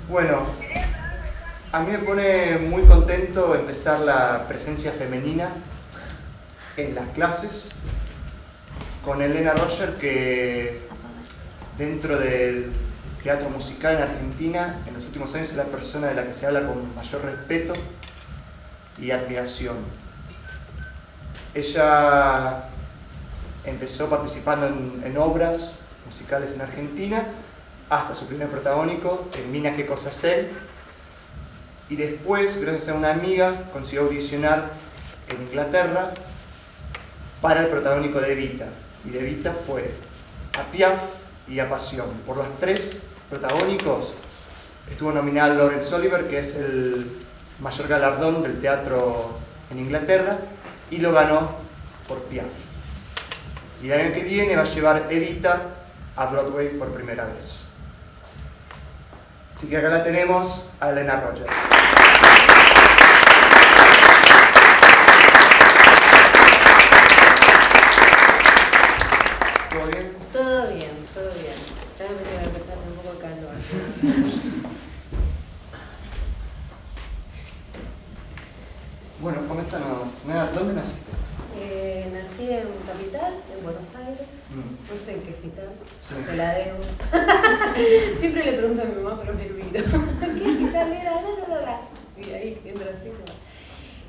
Bueno, a mí me pone muy contento empezar la presencia femenina en las clases con Elena Roger, que dentro del teatro musical en Argentina en los últimos años es la persona de la que se habla con mayor respeto y admiración. Ella empezó participando en obras musicales en Argentina hasta su primer protagónico en Mina, ¿qué cosa sé? Y después, gracias a una amiga, consiguió audicionar en Inglaterra para el protagónico de Evita. Y de Evita fue a Piaf y a Pasión. Por los tres protagónicos estuvo nominada Laurence Olivier, que es el mayor galardón del teatro en Inglaterra, y lo ganó por Piaf. Y el año que viene va a llevar Evita a Broadway por primera vez. Así que acá la tenemos a Elena Roger. ¿Todo bien? Todo bien, todo bien. Déjame que va a empezar un poco de calor. Bueno, coméntanos, Nena, ¿dónde naciste? Nací en Capital, en Buenos Aires. No sé en qué hospital, Sí. te la debo. Siempre le pregunto a mi mamá, pero me olvido. ¿Qué hospital era? Y ahí entra así, se va.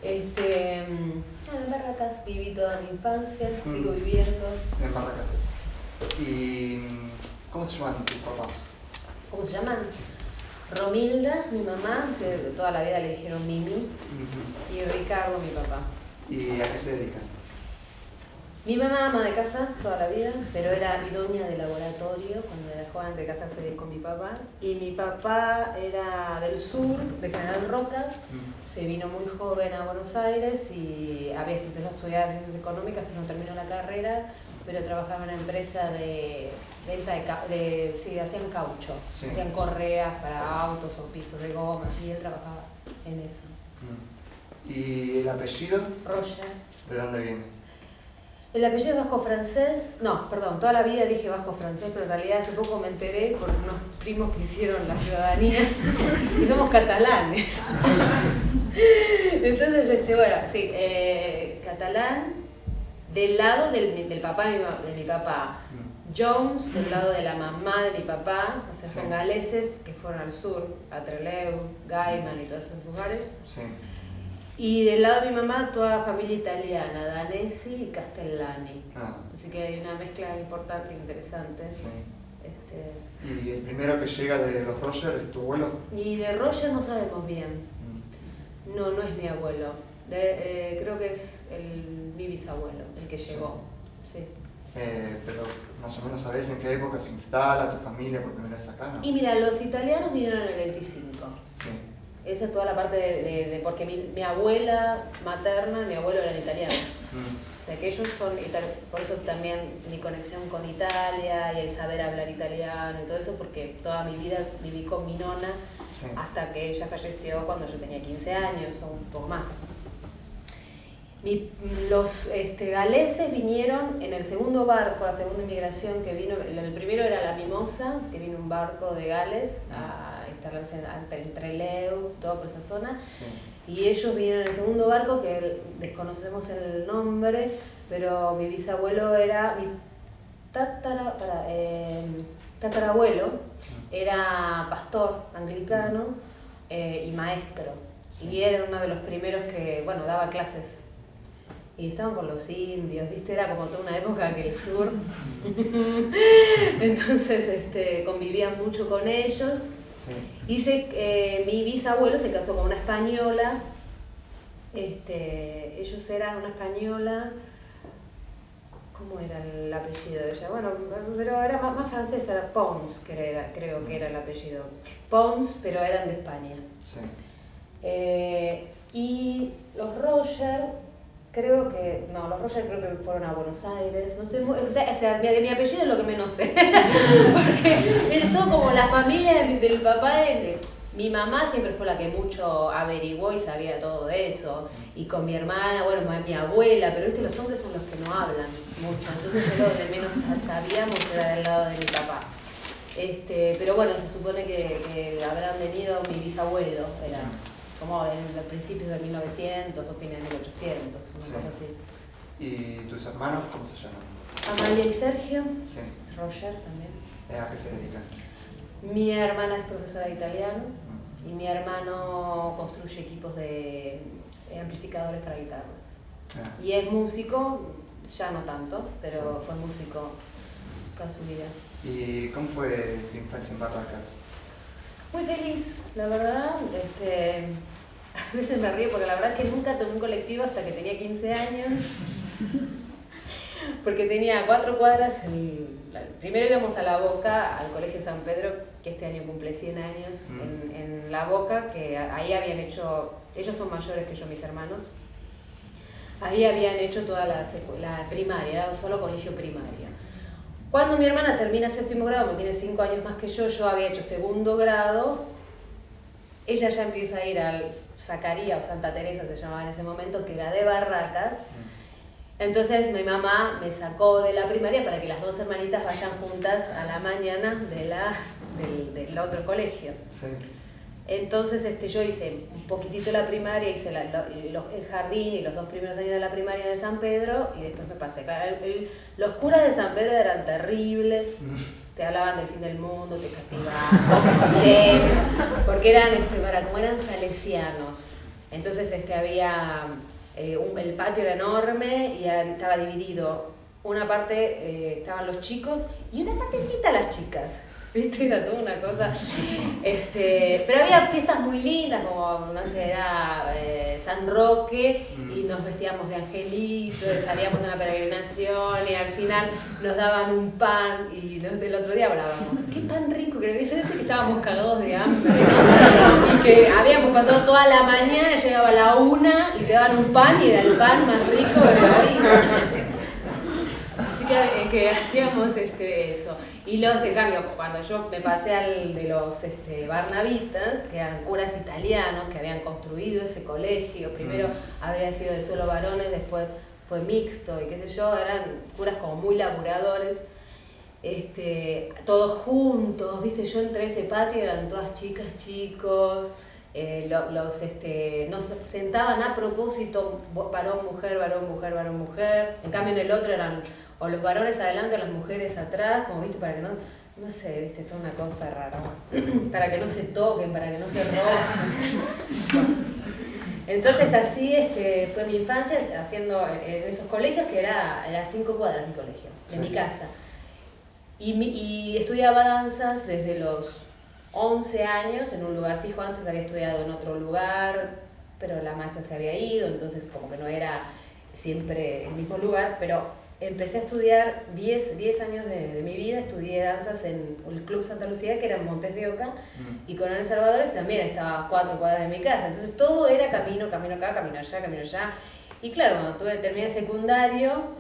En Barracas viví toda mi infancia, sigo viviendo. En Barracas. ¿Y cómo se llaman tus papás? ¿Cómo se llaman? Romilda, mi mamá, que toda la vida le dijeron Mimi, y Ricardo, mi papá. ¿Y a qué se dedican? Mi mamá ama de casa toda la vida, pero era idónea de laboratorio cuando me dejó antes de casarse con mi papá. Y mi papá era del sur, de General Roca, se vino muy joven a Buenos Aires y empezó a estudiar ciencias económicas, pero no terminó la carrera, pero trabajaba en una empresa de venta sí, hacían caucho, Sí. hacían correas para autos o pisos de goma, y él trabajaba en eso. ¿Y el apellido? Roger. ¿De dónde viene? El apellido es vasco-francés, no, perdón, toda la vida dije vasco-francés, pero en realidad hace poco me enteré por unos primos que hicieron la ciudadanía y somos catalanes. Entonces, bueno, sí, catalán, del lado del papá de mi papá, Jones, del lado de la mamá de mi papá, o sea, son galeses que fueron al sur, a Trelew, Gaiman y todos esos lugares. Sí. Y del lado de mi mamá, toda familia italiana, danesi y castellani. Así que hay una mezcla importante e interesante. Sí. Este... ¿Y el primero que llega de los Roger es tu abuelo? Y de Roger no sabemos bien. No, no es mi abuelo. Creo que es mi bisabuelo, el que llegó. Sí. Pero más o menos sabes en qué época se instala tu familia por primera vez acá, ¿no? Y mira, los italianos vinieron en el 25. Sí. Esa es toda la parte de porque mi abuela materna y mi abuelo eran italianos. O sea que ellos son, por eso también mi conexión con Italia y el saber hablar italiano y todo eso, porque toda mi vida viví con mi nona hasta que ella falleció cuando yo tenía 15 años o un poco más. Los galeses vinieron en el segundo barco, la segunda inmigración que vino. El primero era la Mimosa, que vino un barco de Gales a instalarse en Trelew, toda por esa zona. Y ellos vinieron en el segundo barco, que desconocemos el nombre, pero mi bisabuelo era mi tatarabuelo, era pastor anglicano y maestro. Y era uno de los primeros que, bueno, daba clases. Y estaban con los indios, ¿viste? Era como toda una época que el sur. Entonces convivían mucho con ellos. Y mi bisabuelo se casó con una española. Ellos eran una española. ¿Cómo era el apellido de ella? Bueno, pero era más francesa, era Pons, creo que era el apellido. Pons, pero eran de España. Sí. Y los Roger. Los Roger creo que fueron a Buenos Aires, no sé, o sea de mi apellido es lo que menos sé, porque es todo como la familia del papá de mi mamá siempre fue la que mucho averiguó y sabía todo de eso, y con mi hermana, bueno, mi abuela, pero viste, los hombres son los que no hablan mucho, entonces yo lo de menos sabíamos era del lado de mi papá. Pero bueno, se supone que habrán venido mi bisabuelo, era como en principios de 1900 o fines de 1800, una cosa así. ¿Y tus hermanos cómo se llaman? Amalia y Sergio, Sí. Roger también. ¿A qué se dedican? Mi hermana es profesora de italiano y mi hermano construye equipos de amplificadores para guitarras. Y es músico, ya no tanto, pero fue músico toda su vida. ¿Y cómo fue tu infancia en Barracas? Muy feliz, la verdad. A veces me río porque la verdad es que nunca tomé un colectivo hasta que tenía 15 años. Porque tenía 4 cuadras. Primero íbamos a La Boca, al Colegio San Pedro, que este año cumple 100 años, en La Boca, que ahí habían hecho, ellos son mayores que yo, mis hermanos, ahí habían hecho toda la primaria, era solo colegio primario. Cuando mi hermana termina 7º grado, tiene 5 años más que yo había hecho 2º grado, ella ya empieza a ir al Zacarías o Santa Teresa se llamaba en ese momento, que era de Barracas. Entonces mi mamá me sacó de la primaria para que las 2 hermanitas vayan juntas a la mañana del otro colegio. Sí. Entonces yo hice un poquitito la primaria, hice el jardín y los 2 primeros años de la primaria en el San Pedro y después me pasé. Los curas de San Pedro eran terribles, te hablaban del fin del mundo, te castigaban, porque eran, como eran salesianos. Entonces había... el patio era enorme y estaba dividido. Una parte estaban los chicos y una partecita las chicas. ¿Viste? Era toda una cosa. Pero había fiestas muy lindas, como, no sé, era San Roque y nos vestíamos de angelitos, salíamos en la peregrinación y al final nos daban un pan y del otro día hablábamos. ¡Qué pan rico! Que estábamos cagados de hambre, ¿no? Y que habíamos pasado toda la mañana, llegaba la 1 y te daban un pan y era el pan más rico de la vida. Así que hacíamos eso. Y de cambio, cuando yo me pasé al de los barnabitas, que eran curas italianos que habían construido ese colegio, primero había sido de solo varones, después fue mixto y qué sé yo, eran curas como muy laburadores, todos juntos, ¿viste? Yo entré a ese patio, eran todas chicas, chicos, nos sentaban a propósito, varón, mujer, varón, mujer, varón, mujer. En cambio en el otro eran o los varones adelante o las mujeres atrás, como viste, para que no sé, viste, toda una cosa rara, para que no se toquen, para que no se rocen. Entonces así fue mi infancia, haciendo en esos colegios, que era 5 cuadras mi colegio, de mi casa. Y estudiaba danzas desde los 11 años en un lugar fijo. Antes había estudiado en otro lugar, pero la maestra se había ido, entonces como que no era siempre el mismo lugar, pero empecé a estudiar 10 años de mi vida, estudié danzas en el Club Santa Lucía, que era en Montes de Oca, y Coronel Salvadores también estaba a 4 cuadras de mi casa, entonces todo era camino acá, camino allá, y claro, cuando terminé el secundario,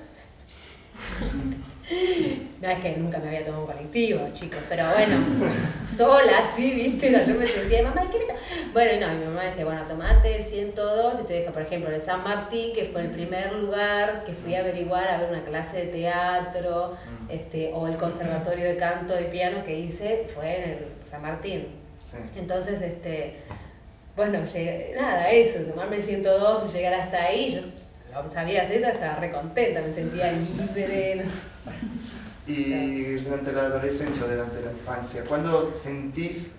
no es que nunca me había tomado un colectivo, chicos, pero bueno, sola así, viste, yo me sentía, mamá, ¿qué me Bueno, no, mi mamá decía, bueno, tomate el 102 y te deja, por ejemplo, el San Martín, que fue el primer lugar que fui a averiguar, a ver una clase de teatro, o el conservatorio de canto y piano que hice, fue en el San Martín. Sí. Entonces, bueno, eso, tomarme el 102 y llegar hasta ahí, yo sabía hacer, estaba re contenta, me sentía libre. ¿No? Y durante la adolescencia o durante la infancia, ¿cuándo sentís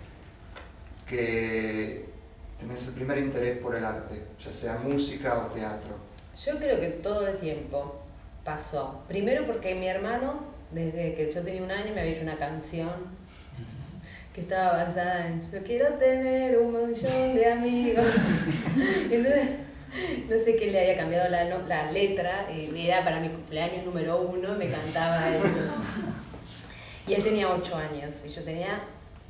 que tenés el primer interés por el arte, ya sea música o teatro? Yo creo que todo el tiempo pasó. Primero porque mi hermano, desde que yo tenía 1 año, me había hecho una canción que estaba basada en yo quiero tener un millón de amigos. Entonces, no sé qué le había cambiado la letra, y era para mi cumpleaños número 1, me cantaba eso. Y él tenía 8 años, y él tenía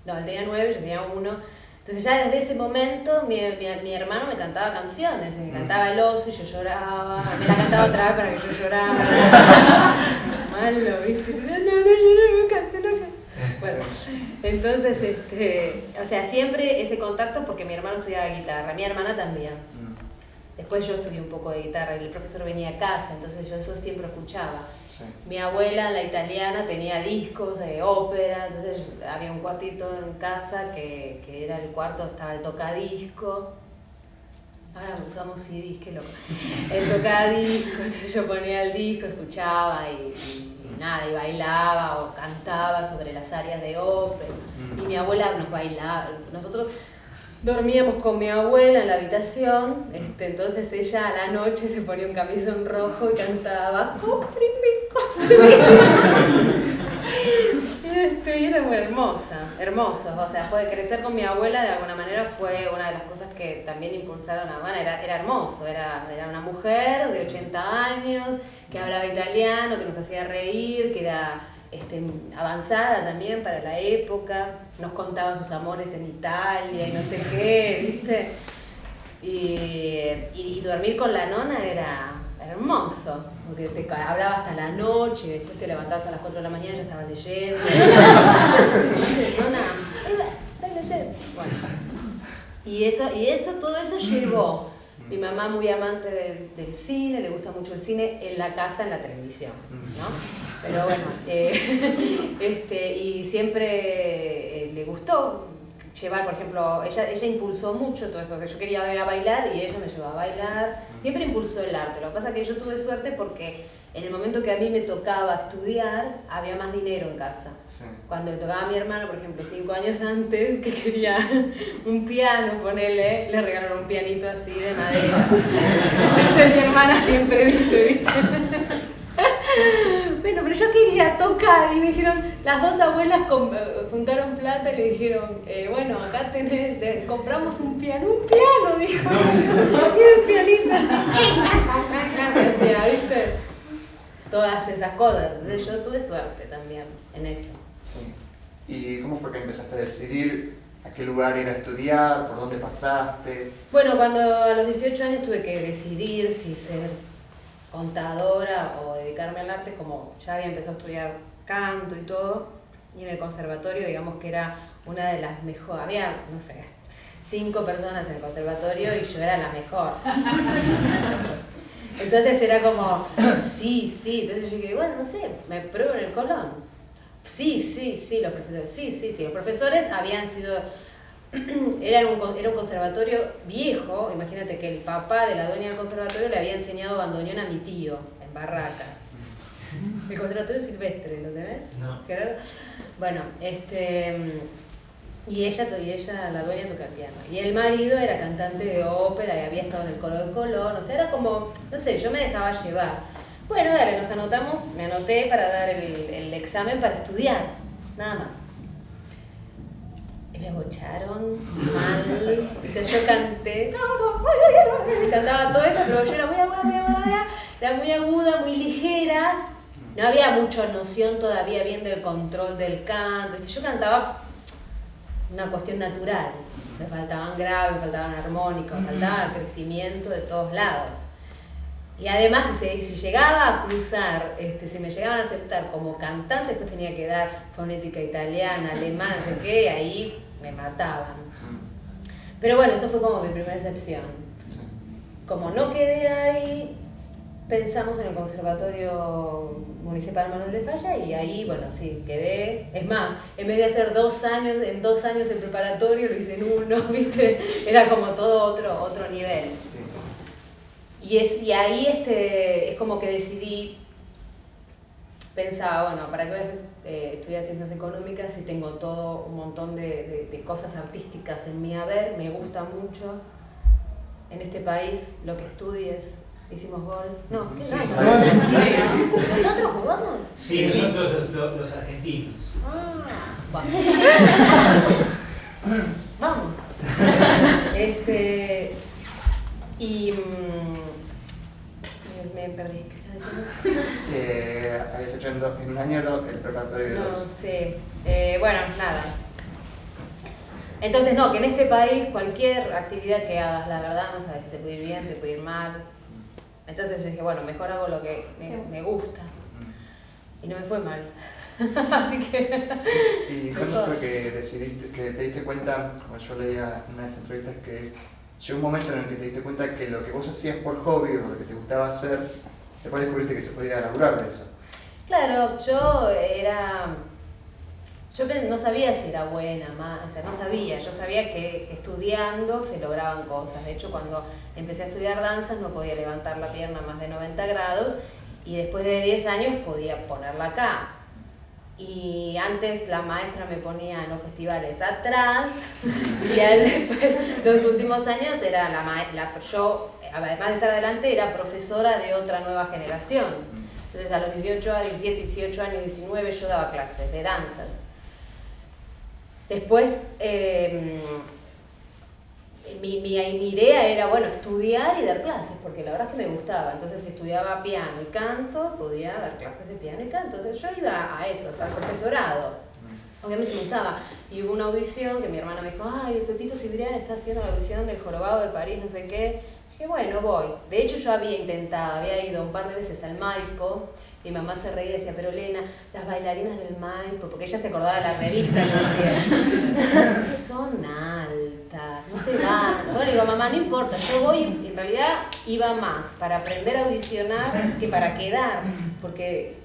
9, yo tenía 1. Entonces ya desde ese momento mi hermano me cantaba canciones, me cantaba El Oso y yo lloraba, me la cantaba otra vez para que yo llorara. Malo, ¿viste? Yo, no lloré, no canté. Bueno, entonces, o sea, siempre ese contacto porque mi hermano estudiaba guitarra, mi hermana también. Después yo estudié un poco de guitarra y el profesor venía a casa, entonces yo eso siempre escuchaba. Sí. Mi abuela, la italiana, tenía discos de ópera, entonces había un cuartito en casa que era el cuarto, estaba el tocadisco. Ahora usamos CDs, qué loco. El tocadisco, entonces yo ponía el disco, escuchaba y nada, y bailaba o cantaba sobre las áreas de ópera. Y mi abuela nos bailaba. Nosotros dormíamos con mi abuela en la habitación, entonces ella a la noche se ponía un camisón rojo y cantaba "Cómprime". Y era muy hermoso, o sea, fue crecer con mi abuela de alguna manera fue una de las cosas que también impulsaron a Habana, era hermoso, era una mujer de 80 años que hablaba italiano, que nos hacía reír, que era avanzada también para la época, nos contaba sus amores en Italia y no sé qué, ¿viste? Y dormir con la nona era hermoso, porque te hablaba hasta la noche, después te levantabas a las 4 de la mañana y ya estaba leyendo. Nona, estoy leyendo. Bueno. Todo eso llevó. Mi mamá muy amante del cine, le gusta mucho el cine en la casa, en la televisión, ¿no? Pero bueno, y siempre le gustó llevar, por ejemplo, ella impulsó mucho todo eso, que yo quería ir a bailar y ella me llevaba a bailar, siempre impulsó el arte. Lo que pasa es que yo tuve suerte porque en el momento que a mí me tocaba estudiar, había más dinero en casa. Sí. Cuando le tocaba a mi hermano, por ejemplo, 5 años antes, que quería un piano, ponele, le regalaron un pianito así de madera. Entonces mi hermana siempre dice, ¿viste? Bueno, pero yo quería tocar y me dijeron, las dos abuelas juntaron plata y le dijeron, bueno, acá compramos un piano, dijo, yo quiero un pianito así, ¿viste? Todas esas cosas, entonces yo tuve suerte también en eso. Sí. ¿Y cómo fue que empezaste a decidir a qué lugar ir a estudiar, por dónde pasaste? Bueno, cuando a los 18 años tuve que decidir si ser contadora o dedicarme al arte, como ya había empezado a estudiar canto y todo, y en el conservatorio digamos que era una de las mejores, había, no sé, 5 personas en el conservatorio y yo era la mejor. Entonces era como, sí, entonces yo dije, bueno, no sé, me pruebo en el Colón. Sí, los profesores, los profesores habían sido, era un conservatorio viejo, imagínate que el papá de la dueña del conservatorio le había enseñado bandoneón a mi tío, en Barracas. El conservatorio silvestre, ¿lo tenés? No. Bueno, y ella, la dueña, toca el piano. Y el marido era cantante de ópera y había estado en el coro de Colón, o sea, era como, no sé, yo me dejaba llevar. Bueno, dale, nos anotamos, me anoté para dar el examen para estudiar, nada más. Y me bocharon mal, entonces yo canté, cantaba todo eso, pero yo era muy aguda, muy ligera, no había mucha noción todavía bien del control del canto, yo cantaba una cuestión natural, me faltaban graves, me faltaban armónicos, me faltaba crecimiento de todos lados. Y además, si llegaba a cruzar, si me llegaban a aceptar como cantante, después tenía que dar fonética italiana, alemana, no sé qué, ahí me mataban. Pero bueno, eso fue como mi primera excepción. Como no quedé ahí, pensamos en el Conservatorio Municipal Manuel de Falla y ahí, bueno, sí, quedé. Es más, en vez de hacer 2 años, en 2 años en preparatorio, lo hice en 1, ¿viste? Era como todo otro nivel. Sí. Y ahí es como que decidí, pensaba, bueno, ¿para qué voy a estudiar ciencias económicas si tengo todo un montón de cosas artísticas en mi haber? Me gusta mucho en este país lo que estudies. Hicimos gol. No, ¿qué Sí, no? sí. ¿Nosotros jugamos? Sí, nosotros los argentinos. Bueno. Vamos. Y me perdí. ¿Qué estás diciendo? Habías hecho en un año el preparatorio de 2. No, sí. Bueno, nada. Entonces, no, que en este país cualquier actividad que hagas, la verdad, no sabes si te puede ir bien, te puede ir mal. Entonces yo dije, bueno, mejor hago lo que me gusta. Y no me fue mal. Así que... ¿Y cuándo fue que decidiste, que te diste cuenta, como yo leía en unas entrevistas, que llegó un momento en el que te diste cuenta que lo que vos hacías por hobby o lo que te gustaba hacer, después descubriste que se podía laburar de eso. Claro, yo no sabía si era buena, o sea, no sabía. Yo sabía que estudiando se lograban cosas. De hecho, cuando empecé a estudiar danzas no podía levantar la pierna más de 90 grados y después de 10 años podía ponerla acá. Y antes la maestra me ponía en los festivales atrás y después, los últimos años, era yo, además de estar adelante, era profesora de otra nueva generación. Entonces a los 18 años, 19, yo daba clases de danzas. Después, mi idea era, bueno, estudiar y dar clases, porque la verdad es que me gustaba. Entonces estudiaba piano y canto, podía dar clases de piano y canto. Entonces yo iba a eso, al profesorado. Obviamente me gustaba. Y hubo una audición que mi hermana me dijo, ay, Pepito Cibrián está haciendo la audición del Jorobado de París, no sé qué. Dije, bueno, voy. De hecho yo había ido un par de veces al Maipo. Mi mamá se reía y decía, pero Elena, las bailarinas del Maipo, porque ella se acordaba de la revista que hacía, son altas, no te van. Bueno, le digo, mamá, no importa, yo voy, en realidad iba más para aprender a audicionar que para quedar, porque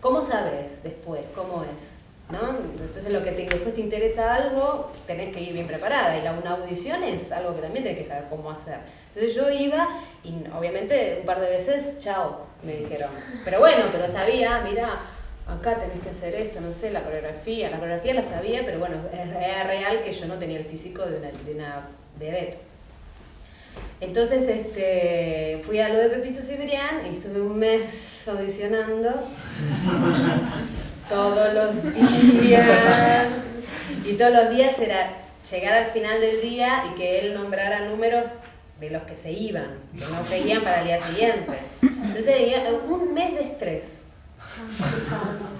¿cómo sabes después cómo es? ¿No? Entonces después te interesa algo, tenés que ir bien preparada, y una audición es algo que también tenés que saber cómo hacer. Entonces yo iba y obviamente un par de veces, chao, me dijeron. Pero bueno, pero sabía, mira, acá tenés que hacer esto, no sé, la coreografía la sabía, pero bueno, era real que yo no tenía el físico de una vedette. Entonces fui a lo de Pepito Cibrián y estuve un mes audicionando todos los días, y todos los días era llegar al final del día y que él nombrara números de los que se iban, que no seguían para el día siguiente. Entonces, un mes de estrés,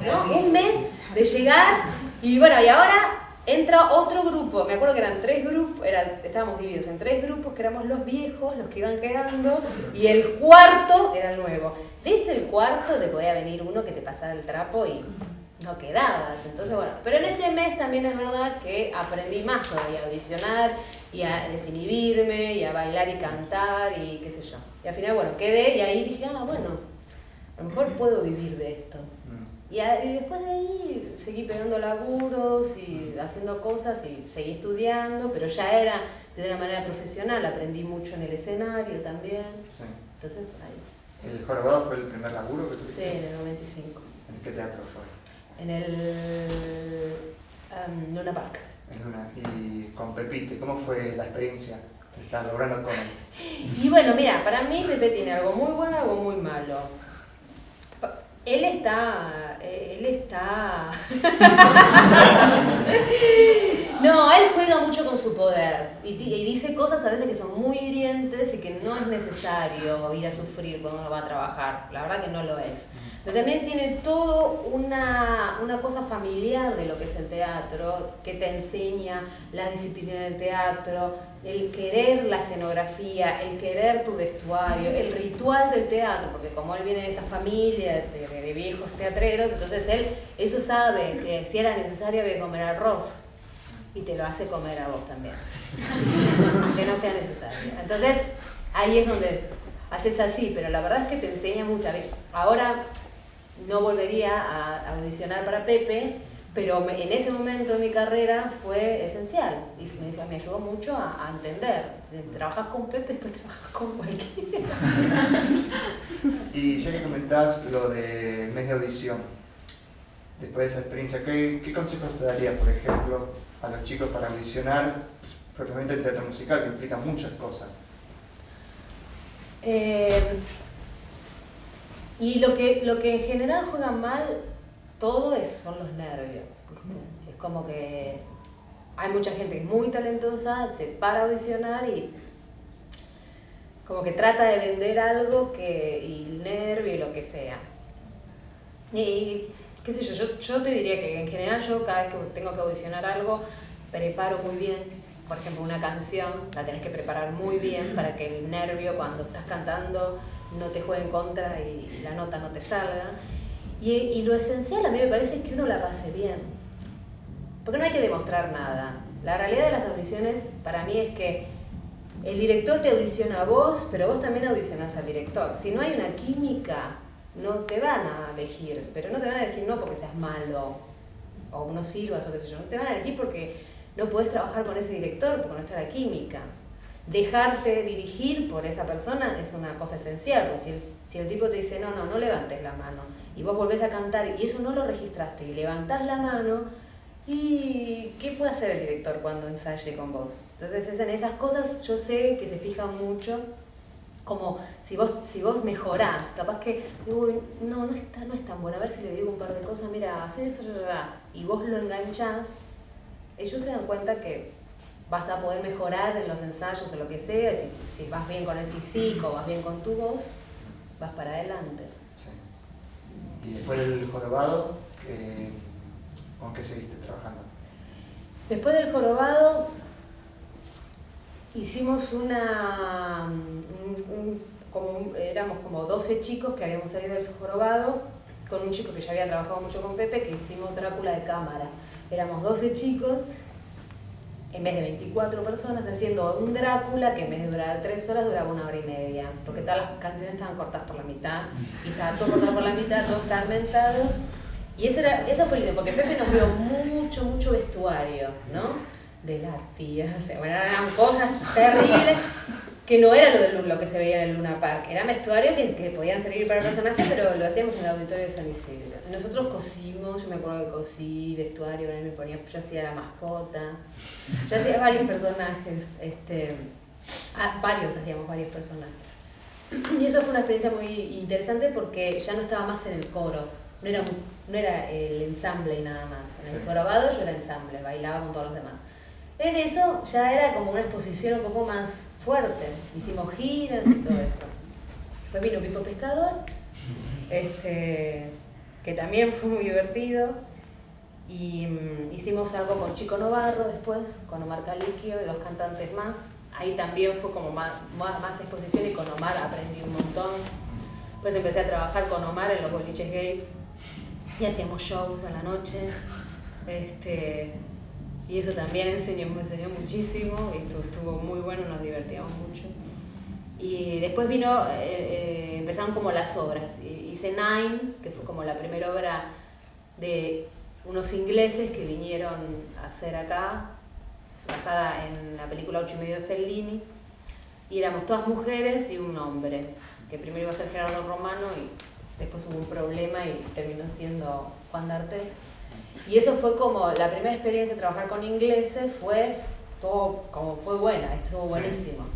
¿no? Un mes de llegar, y bueno, y ahora entra otro grupo. Me acuerdo que eran 3 grupos, estábamos divididos en 3 grupos, que éramos los viejos, los que iban quedando, y el cuarto era el nuevo. Desde el cuarto te podía venir uno que te pasara el trapo y no quedabas. Entonces, bueno, pero en ese mes también es verdad que aprendí más todavía a audicionar y a desinhibirme y a bailar y cantar y qué sé yo. Y al final, bueno, quedé y ahí dije, bueno, a lo mejor puedo vivir de esto. Y después de ahí seguí pegando laburos y haciendo cosas y seguí estudiando, pero ya era de una manera profesional, aprendí mucho en el escenario también. Sí. Entonces, ahí. ¿El Jorobado fue el primer laburo que tuviste? Sí, en el 95. ¿En qué teatro fue? En el Luna Park. En Luna. ¿Y con Pepito? ¿Cómo fue la experiencia de estar logrando con él? Y bueno, mira, para mí Pepe tiene algo muy bueno y algo muy malo. Él está... No, él juega mucho con su poder y dice cosas a veces que son muy hirientes y que no es necesario ir a sufrir cuando uno va a trabajar. La verdad que no lo es. Pero también tiene todo una cosa familiar de lo que es el teatro, que te enseña la disciplina del teatro, el querer la escenografía, el querer tu vestuario, el ritual del teatro, porque como él viene de esa familia de viejos teatreros, entonces él eso sabe, que si era necesario había que comer arroz, y te lo hace comer a vos también, aunque no sea necesario. Entonces ahí es donde haces así, pero la verdad es que te enseña mucho. Ahora no volvería a audicionar para Pepe, pero en ese momento de mi carrera fue esencial y me ayudó mucho a entender. Trabajas con Pepe, después trabajas con cualquiera. Y ya que comentás lo de mes de audición, después de esa experiencia, ¿qué consejos te darías, por ejemplo, a los chicos para audicionar, propiamente en teatro musical, que implica muchas cosas? Y lo que en general juega mal todo son los nervios, ¿viste? Es como que hay mucha gente que es muy talentosa, se para a audicionar y como que trata de vender algo y el nervio y lo que sea. Y qué sé yo te diría que en general yo cada vez que tengo que audicionar algo preparo muy bien. Por ejemplo, una canción la tenés que preparar muy bien para que el nervio cuando estás cantando no te juegue en contra y la nota no te salga. Y lo esencial a mí me parece es que uno la pase bien. Porque no hay que demostrar nada. La realidad de las audiciones para mí es que el director te audiciona a vos, pero vos también audicionás al director. Si no hay una química, no te van a elegir, pero no te van a elegir no porque seas malo o no sirvas o qué sé yo, no te van a elegir porque no podés trabajar con ese director porque no está la química. Dejarte dirigir por esa persona es una cosa esencial, porque si el tipo te dice no levantes la mano y vos volvés a cantar y eso no lo registraste y levantás la mano, ¿y qué puede hacer el director cuando ensaye con vos? Entonces en esas cosas yo sé que se fijan mucho, como si vos mejorás, capaz que no es tan bueno, a ver si le digo un par de cosas, mira, hacé esto, y vos lo enganchás, ellos se dan cuenta que vas a poder mejorar en los ensayos o lo que sea, si vas bien con el físico, vas bien con tu voz, vas para adelante. Sí. Y después del jorobado, ¿con qué seguiste trabajando? Después del jorobado, hicimos éramos como 12 chicos que habíamos salido del jorobado, con un chico que ya había trabajado mucho con Pepe, que hicimos Drácula de cámara. Éramos 12 chicos, en vez de 24 personas, haciendo un Drácula que en vez de durar 3 horas duraba 1 hora y media, porque todas las canciones estaban cortadas por la mitad, y estaba todo cortado por la mitad, todo fragmentado. Y eso fue lindo, porque Pepe nos dio mucho vestuario, ¿no? De las tías, o sea, bueno, eran cosas terribles, que no era lo que se veía en el Luna Park, era vestuario que podían servir para personajes, pero lo hacíamos en el auditorio de San Isidro. Nosotros cosimos, yo me acuerdo que cosí vestuario, yo hacía la mascota, yo hacía varios personajes, hacíamos varios personajes. Y eso fue una experiencia muy interesante porque ya no estaba más en el coro, no era el ensamble y nada más. En el jorobado yo era ensamble, bailaba con todos los demás. En eso ya era como una exposición un poco más fuerte, hicimos giras y todo eso. Después vino Pipo Pescador, que también fue muy divertido, y hicimos algo con Chico Novarro después, con Omar Caliquio y 2 cantantes más. Ahí también fue como más exposición y con Omar aprendí un montón. Después empecé a trabajar con Omar en los boliches gays y hacíamos shows a la noche. Y eso también me enseñó muchísimo, y estuvo muy bueno, nos divertíamos mucho. Y después empezaron como las obras. Hice Nine, que fue como la primera obra de unos ingleses que vinieron a hacer acá, basada en la película 8 y medio de Fellini, y éramos todas mujeres y un hombre, que primero iba a ser Gerardo Romano y después hubo un problema y terminó siendo Juan d'Artés. Y eso fue como la primera experiencia de trabajar con ingleses, fue buena, estuvo buenísimo.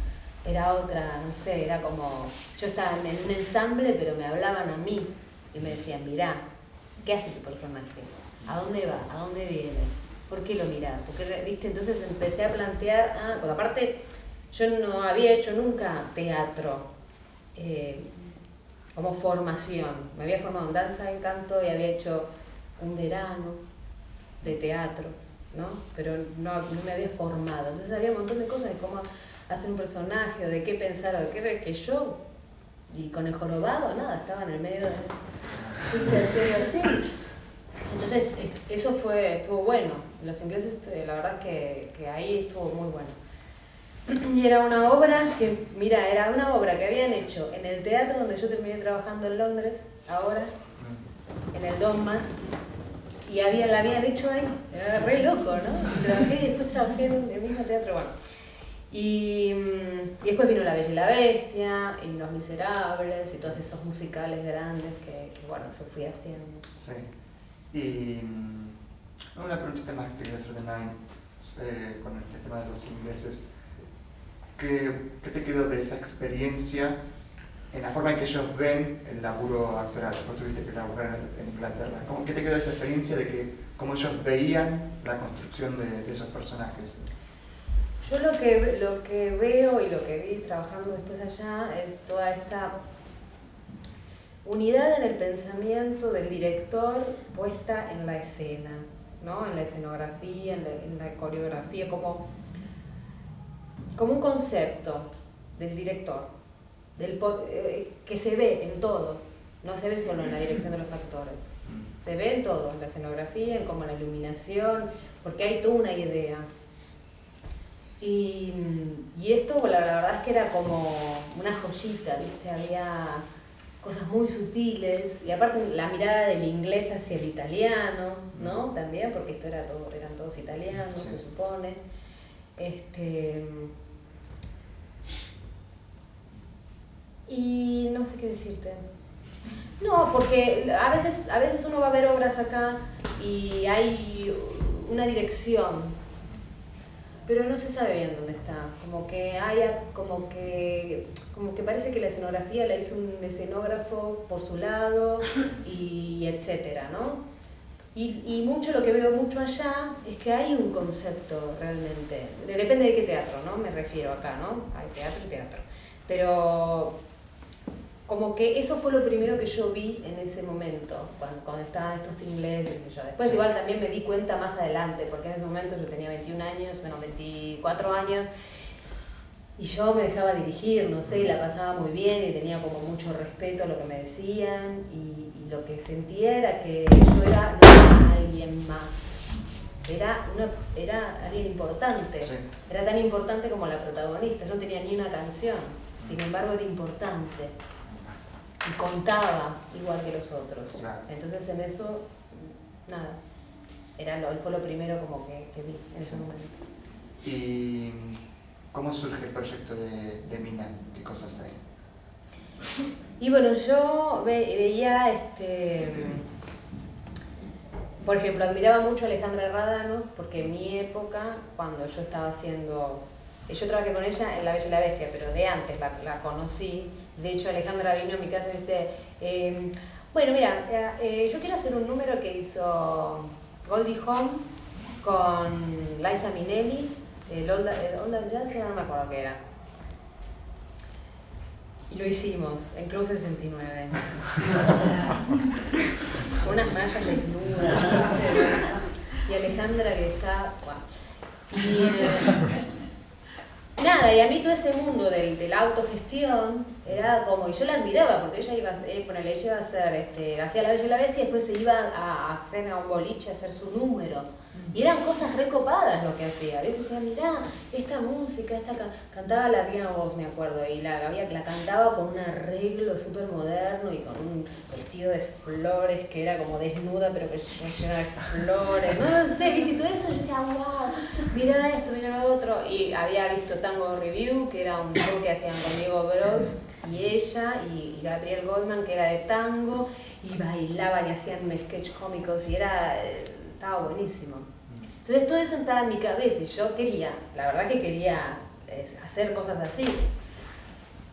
Era otra, no sé, era como, yo estaba en un ensamble pero me hablaban a mí y me decían, mirá, ¿qué hace tu personaje? ¿A dónde va? ¿A dónde viene? ¿Por qué lo mirás? Porque, ¿viste? Entonces empecé a plantear, porque aparte yo no había hecho nunca teatro como formación. Me había formado en danza, en canto y había hecho un verano de teatro, ¿no? Pero no me había formado. Entonces había un montón de cosas de cómo hacer un personaje, o de qué pensar, o de qué que yo, y con el jorobado, nada, estaba en el medio de hacer así. Entonces eso estuvo bueno. Los ingleses, la verdad que ahí estuvo muy bueno. Y era una obra que habían hecho en el teatro donde yo terminé trabajando en Londres, ahora, en el Donman, y la habían hecho ahí, era re loco, ¿no? Después trabajé en el mismo teatro, bueno. Y después vino La Bella y la Bestia, y Los Miserables, y todos esos musicales grandes que bueno, yo fui haciendo. Sí. Y una preguntita más que te quería hacer de Nine, con este tema de los ingleses. ¿Qué te quedó de esa experiencia en la forma en que ellos ven el laburo actoral? Vos tuviste que laburar en Inglaterra. ¿Qué te quedó de esa experiencia de cómo ellos veían la construcción de esos personajes? Yo lo que veo y lo que vi trabajando después allá es toda esta unidad en el pensamiento del director puesta en la escena, ¿no? En la escenografía, en la coreografía, como un concepto del director, que se ve en todo, no se ve solo en la dirección de los actores, se ve en todo, en la escenografía, en como la iluminación, porque hay toda una idea. Y esto, la verdad es que era como una joyita, ¿viste? Había cosas muy sutiles, y aparte la mirada del inglés hacia el italiano, ¿no? También, porque esto eran todos italianos, Sí. se supone. Y no sé qué decirte. No, porque a veces uno va a ver obras acá y hay una dirección, pero no se sabe bien dónde está. Como que parece que la escenografía la hizo un escenógrafo por su lado y etcétera, ¿no? Y mucho lo que veo mucho allá es que hay un concepto realmente. Depende de qué teatro, ¿no? Me refiero acá, ¿no? Hay teatro y teatro. Pero como que eso fue lo primero que yo vi en ese momento, cuando estaban estos ingleses, qué sé yo. Después igual también me di cuenta más adelante, porque en ese momento yo tenía 21 años, bueno, 24 años, y yo me dejaba dirigir, no sé, y la pasaba muy bien, y tenía como mucho respeto a lo que me decían, y lo que sentía era que yo no era alguien más, era alguien importante, Sí. era tan importante como la protagonista, yo no tenía ni una canción, sin embargo era importante. Y contaba igual que los otros. Claro. Entonces en eso, nada, fue lo primero como que vi en ese momento. ¿Y cómo surge el proyecto de Mina? ¿Qué cosas hay? Y bueno, yo veía, por ejemplo, admiraba mucho a Alejandra Radano, porque en mi época, cuando yo estaba haciendo... Yo trabajé con ella en La Bella y la Bestia, pero de antes la conocí. De hecho, Alejandra vino a mi casa y me dice, bueno, mira, yo quiero hacer un número que hizo Goldie Hawn con Liza Minnelli, el Old Jazz, no me acuerdo qué era. Y lo hicimos en Club 69. O sea, con unas mallas desnudas. Y Alejandra que está... Wow. Nada, y a mí todo ese mundo de la autogestión era como, y yo la admiraba porque ella iba a hacer, hacía La Bella y la Bestia y después se iba a hacer a un boliche a hacer su número. Y eran cosas recopadas lo que hacía. A veces decía, mirá, esta música, cantaba la Viva Voz, me acuerdo, y la cantaba con un arreglo súper moderno y con un vestido de flores que era como desnuda, pero que llena de flores. No sé, viste, y todo eso yo decía, wow, mirá esto, mirá lo otro. Y había visto Tango Review, que era un show que hacían con Diego Bros y ella, y Gabriel Goldman, que era de tango, y bailaban y hacían sketch cómicos, y estaba buenísimo. Entonces todo eso estaba en mi cabeza y yo la verdad que quería hacer cosas así.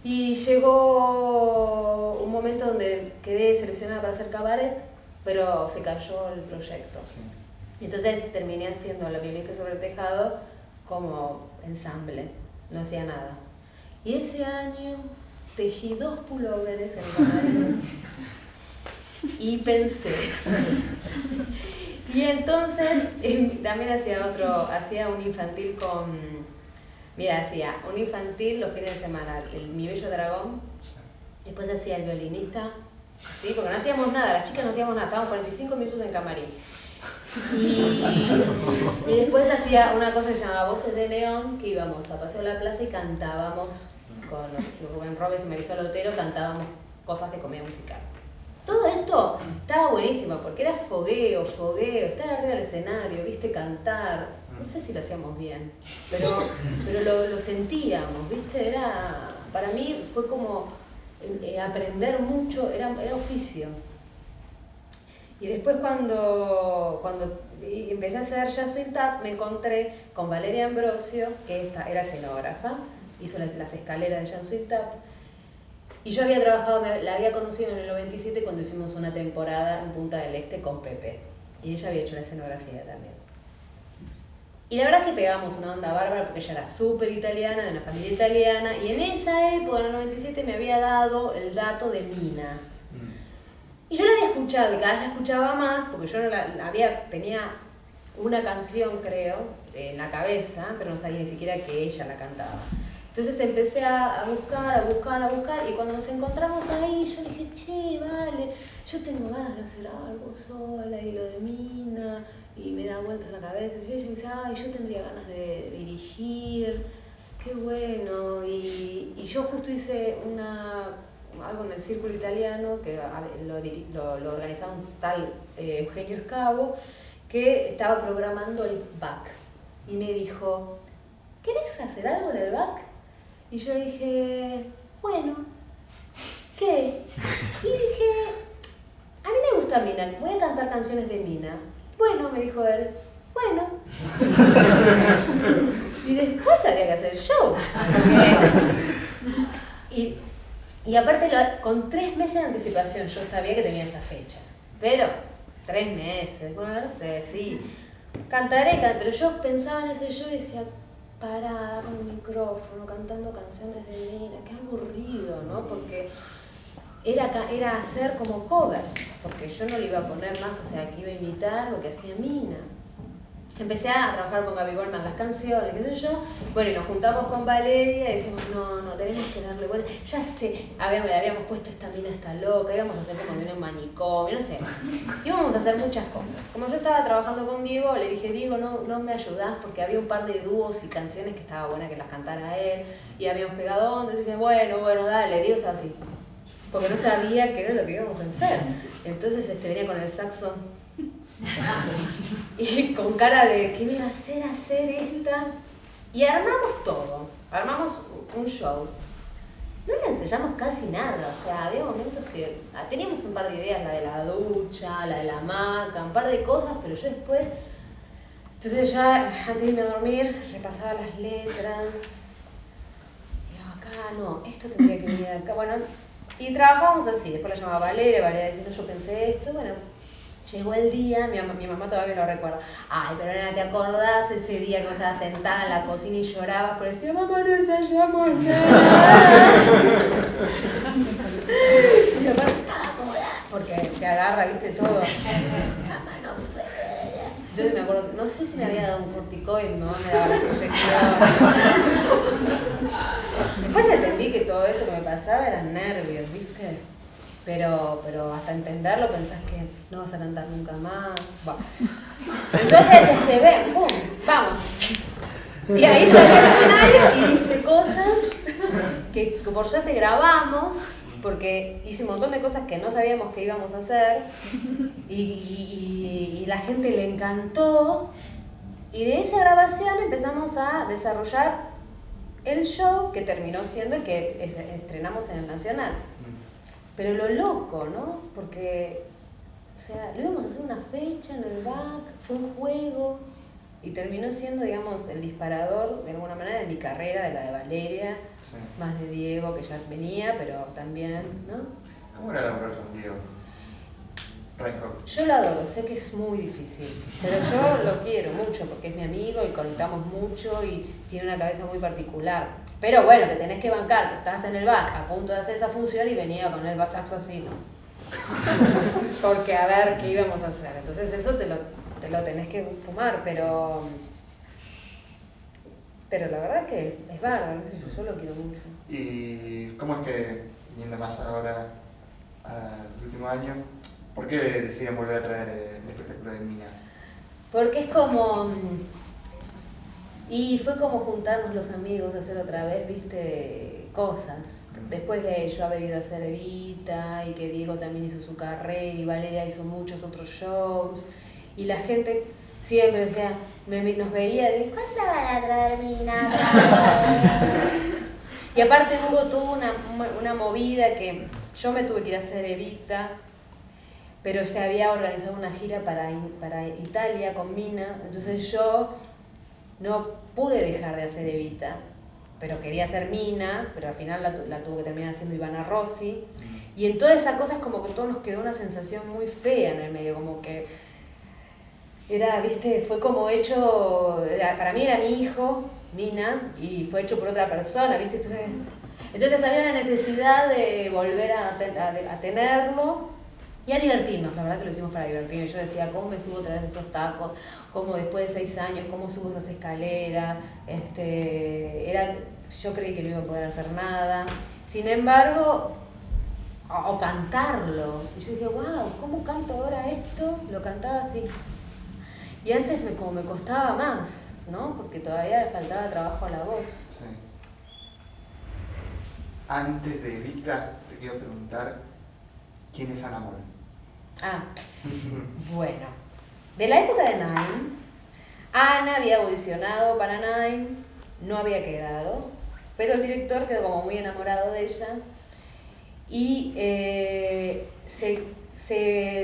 Y llegó un momento donde quedé seleccionada para hacer cabaret, pero se cayó el proyecto. Sí. Entonces terminé haciendo La violinista sobre el tejado como ensamble, no hacía nada. Y ese año tejí 2 pulóveres en el camarín y pensé... Y entonces también hacía un infantil hacía un infantil los fines de semana, Mi Bello Dragón, después hacía El violinista, ¿sí? Porque no hacíamos nada, las chicas no hacíamos nada, estábamos 45 minutos en camarín. Y después hacía una cosa que se llamaba Voces de León, que íbamos a Paseo de la Plaza y cantábamos con Rubén Robes y Marisol Otero, cantábamos cosas de comedia musical. Todo esto estaba buenísimo porque era fogueo, estar arriba del escenario, viste, cantar. No sé si lo hacíamos bien, pero lo sentíamos, viste, para mí fue como aprender mucho, era oficio. Y después cuando empecé a hacer Jazz Swing Tap, me encontré con Valeria Ambrosio, que era escenógrafa, hizo las escaleras de Jazz Swing Tap. Y yo la había conocido en el 97 cuando hicimos una temporada en Punta del Este con Pepe. Y ella había hecho la escenografía también. Y la verdad es que pegábamos una onda bárbara porque ella era súper italiana, de una familia italiana. Y en esa época, en el 97, me había dado el dato de Mina. Y yo la había escuchado, y cada vez la escuchaba más, porque yo tenía una canción, creo, en la cabeza, pero no sabía ni siquiera que ella la cantaba. Entonces empecé a buscar, y cuando nos encontramos ahí, yo le dije, che, vale, yo tengo ganas de hacer algo sola, y lo de Mina, y me da vueltas la cabeza, y ella me dice, ay, yo tendría ganas de dirigir, Qué bueno. Y yo justo hice algo en el Círculo Italiano, que lo organizaba un tal Eugenio Escavo, que estaba programando el BAC. Y me dijo, ¿querés hacer algo en el BAC? Y yo le dije, bueno, ¿qué? Y dije, a mí me gusta Mina, voy a cantar canciones de Mina. Bueno, me dijo él, bueno. Y después había que hacer show. Y aparte, con 3 meses de anticipación, yo sabía que tenía esa fecha. Pero 3 meses, bueno, no sé, sí. Cantaré, pero yo pensaba en ese show y decía, parada con un micrófono, cantando canciones de Mina, qué aburrido, ¿no? Porque era hacer como covers, porque yo no le iba a poner más, o sea, que iba a imitar lo que hacía Mina. Empecé a trabajar con Gaby Goldman las canciones, qué sé yo. Bueno, y nos juntamos con Valeria y decimos, no, tenemos que darle vuelta. Ya sé, le habíamos puesto esta Mina está loca, íbamos a hacer como de un manicomio, no sé. Íbamos a hacer muchas cosas. Como yo estaba trabajando con Diego, le dije, Diego, no me ayudás, porque había un par de dúos y canciones que estaba buena que las cantara él. Y habíamos pegado onda, entonces dije, bueno, dale. Diego estaba así, porque no sabía qué era lo que íbamos a hacer. Entonces venía con el saxo y con cara de ¿qué me iba a hacer esta? Y armamos todo, armamos un show. No le ensayamos casi nada, o sea, había momentos que teníamos un par de ideas, la de la ducha, la de la hamaca, un par de cosas, pero yo después, entonces ya antes de irme a dormir repasaba las letras y acá no, esto tendría que venir acá, bueno, y trabajábamos así. Después la llamaba Valeria diciendo yo pensé esto, bueno. Llegó el día, mi mamá todavía me lo recuerda. Ay, pero nena, ¿te acordás ese día que estabas sentada en la cocina y llorabas por decir, mamá, no ensayamos nada? Y yo estaba como, porque te agarra, viste, todo. Mamá, no puede. Entonces me acuerdo, no sé si me había dado un corticoide, mi mamá me daba las inyecciones. Después entendí que todo eso que me pasaba eran nervios, viste. Pero hasta entenderlo pensás que no vas a cantar nunca más. Bueno. Entonces, ven, pum, vamos. Y ahí salí al escenario y hice cosas que por suerte grabamos, porque hice un montón de cosas que no sabíamos que íbamos a hacer y la gente le encantó. Y de esa grabación empezamos a desarrollar el show que terminó siendo el que estrenamos en el Nacional. Pero lo loco, ¿no? Porque, o sea, lo íbamos a hacer una fecha en el BAC, fue un juego, y terminó siendo, digamos, el disparador, de alguna manera, de mi carrera, de la de Valeria, sí. Más de Diego, que ya venía, pero también, ¿no? ¿Cómo era laburar con Diego? Yo lo adoro, sé que es muy difícil, pero yo lo quiero mucho, porque es mi amigo y conectamos mucho y tiene una cabeza muy particular. Pero bueno, te tenés que bancar, que estás en el BAC a punto de hacer esa función y venía con el saxo así, ¿no? Porque a ver qué íbamos a hacer. Entonces eso te lo tenés que fumar, pero la verdad que es bárbaro, yo lo quiero mucho. ¿Y cómo es que, viniendo más ahora al último año, por qué deciden volver a traer el espectáculo de Mina? Porque es como... Y fue como juntarnos los amigos a hacer otra vez, viste, cosas. Después de yo haber ido a hacer Evita y que Diego también hizo su carrera y Valeria hizo muchos otros shows. Y la gente siempre decía, nos veía y decía, ¿cuándo van a traer Mina? Y aparte hubo toda una movida que yo me tuve que ir a hacer Evita, pero se había organizado una gira para Italia con Mina, entonces yo no pude dejar de hacer Evita, pero quería hacer Mina, pero al final la tuvo que terminar haciendo Ivana Rossi. Y en todas esas cosas como que todo nos quedó una sensación muy fea en el medio, como que era, viste, fue como hecho, para mí era mi hijo, Mina, y fue hecho por otra persona, viste. Entonces había una necesidad de volver a tenerlo y a divertirnos, la verdad que lo hicimos para divertirnos. Yo decía, ¿cómo me subo otra vez esos tacos? ¿Cómo después de 6 años, cómo subo esas escaleras? Yo creí que no iba a poder hacer nada. Sin embargo, o cantarlo. Y yo dije, wow, ¿cómo canto ahora esto? Lo cantaba así. Y antes como me costaba más, ¿no? Porque todavía le faltaba trabajo a la voz. Sí. Antes de Evita, te quiero preguntar, ¿quién es Ana Moll? Bueno, de la época de Nine, Ana había audicionado para Nine, no había quedado, pero el director quedó como muy enamorado de ella y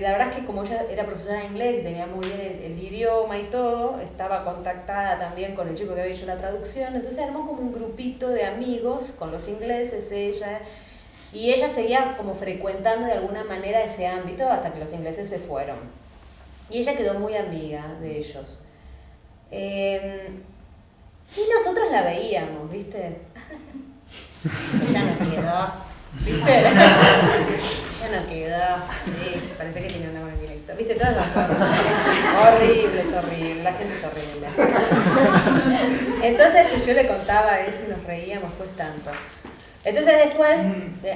la verdad es que como ella era profesora de inglés y tenía muy bien el idioma y todo, estaba contactada también con el chico que había hecho la traducción, entonces armó como un grupito de amigos con los ingleses, ella, y ella seguía como frecuentando de alguna manera ese ámbito hasta que los ingleses se fueron. Y ella quedó muy amiga de ellos. Y nosotros la veíamos, ¿viste? Ella no quedó, ¿viste? Ella no quedó, sí, parece que tiene onda con el director, ¿viste? Todas las cosas. Horrible, es horrible, la gente es horrible. Entonces, si yo le contaba eso y nos reíamos, pues tanto. Entonces después,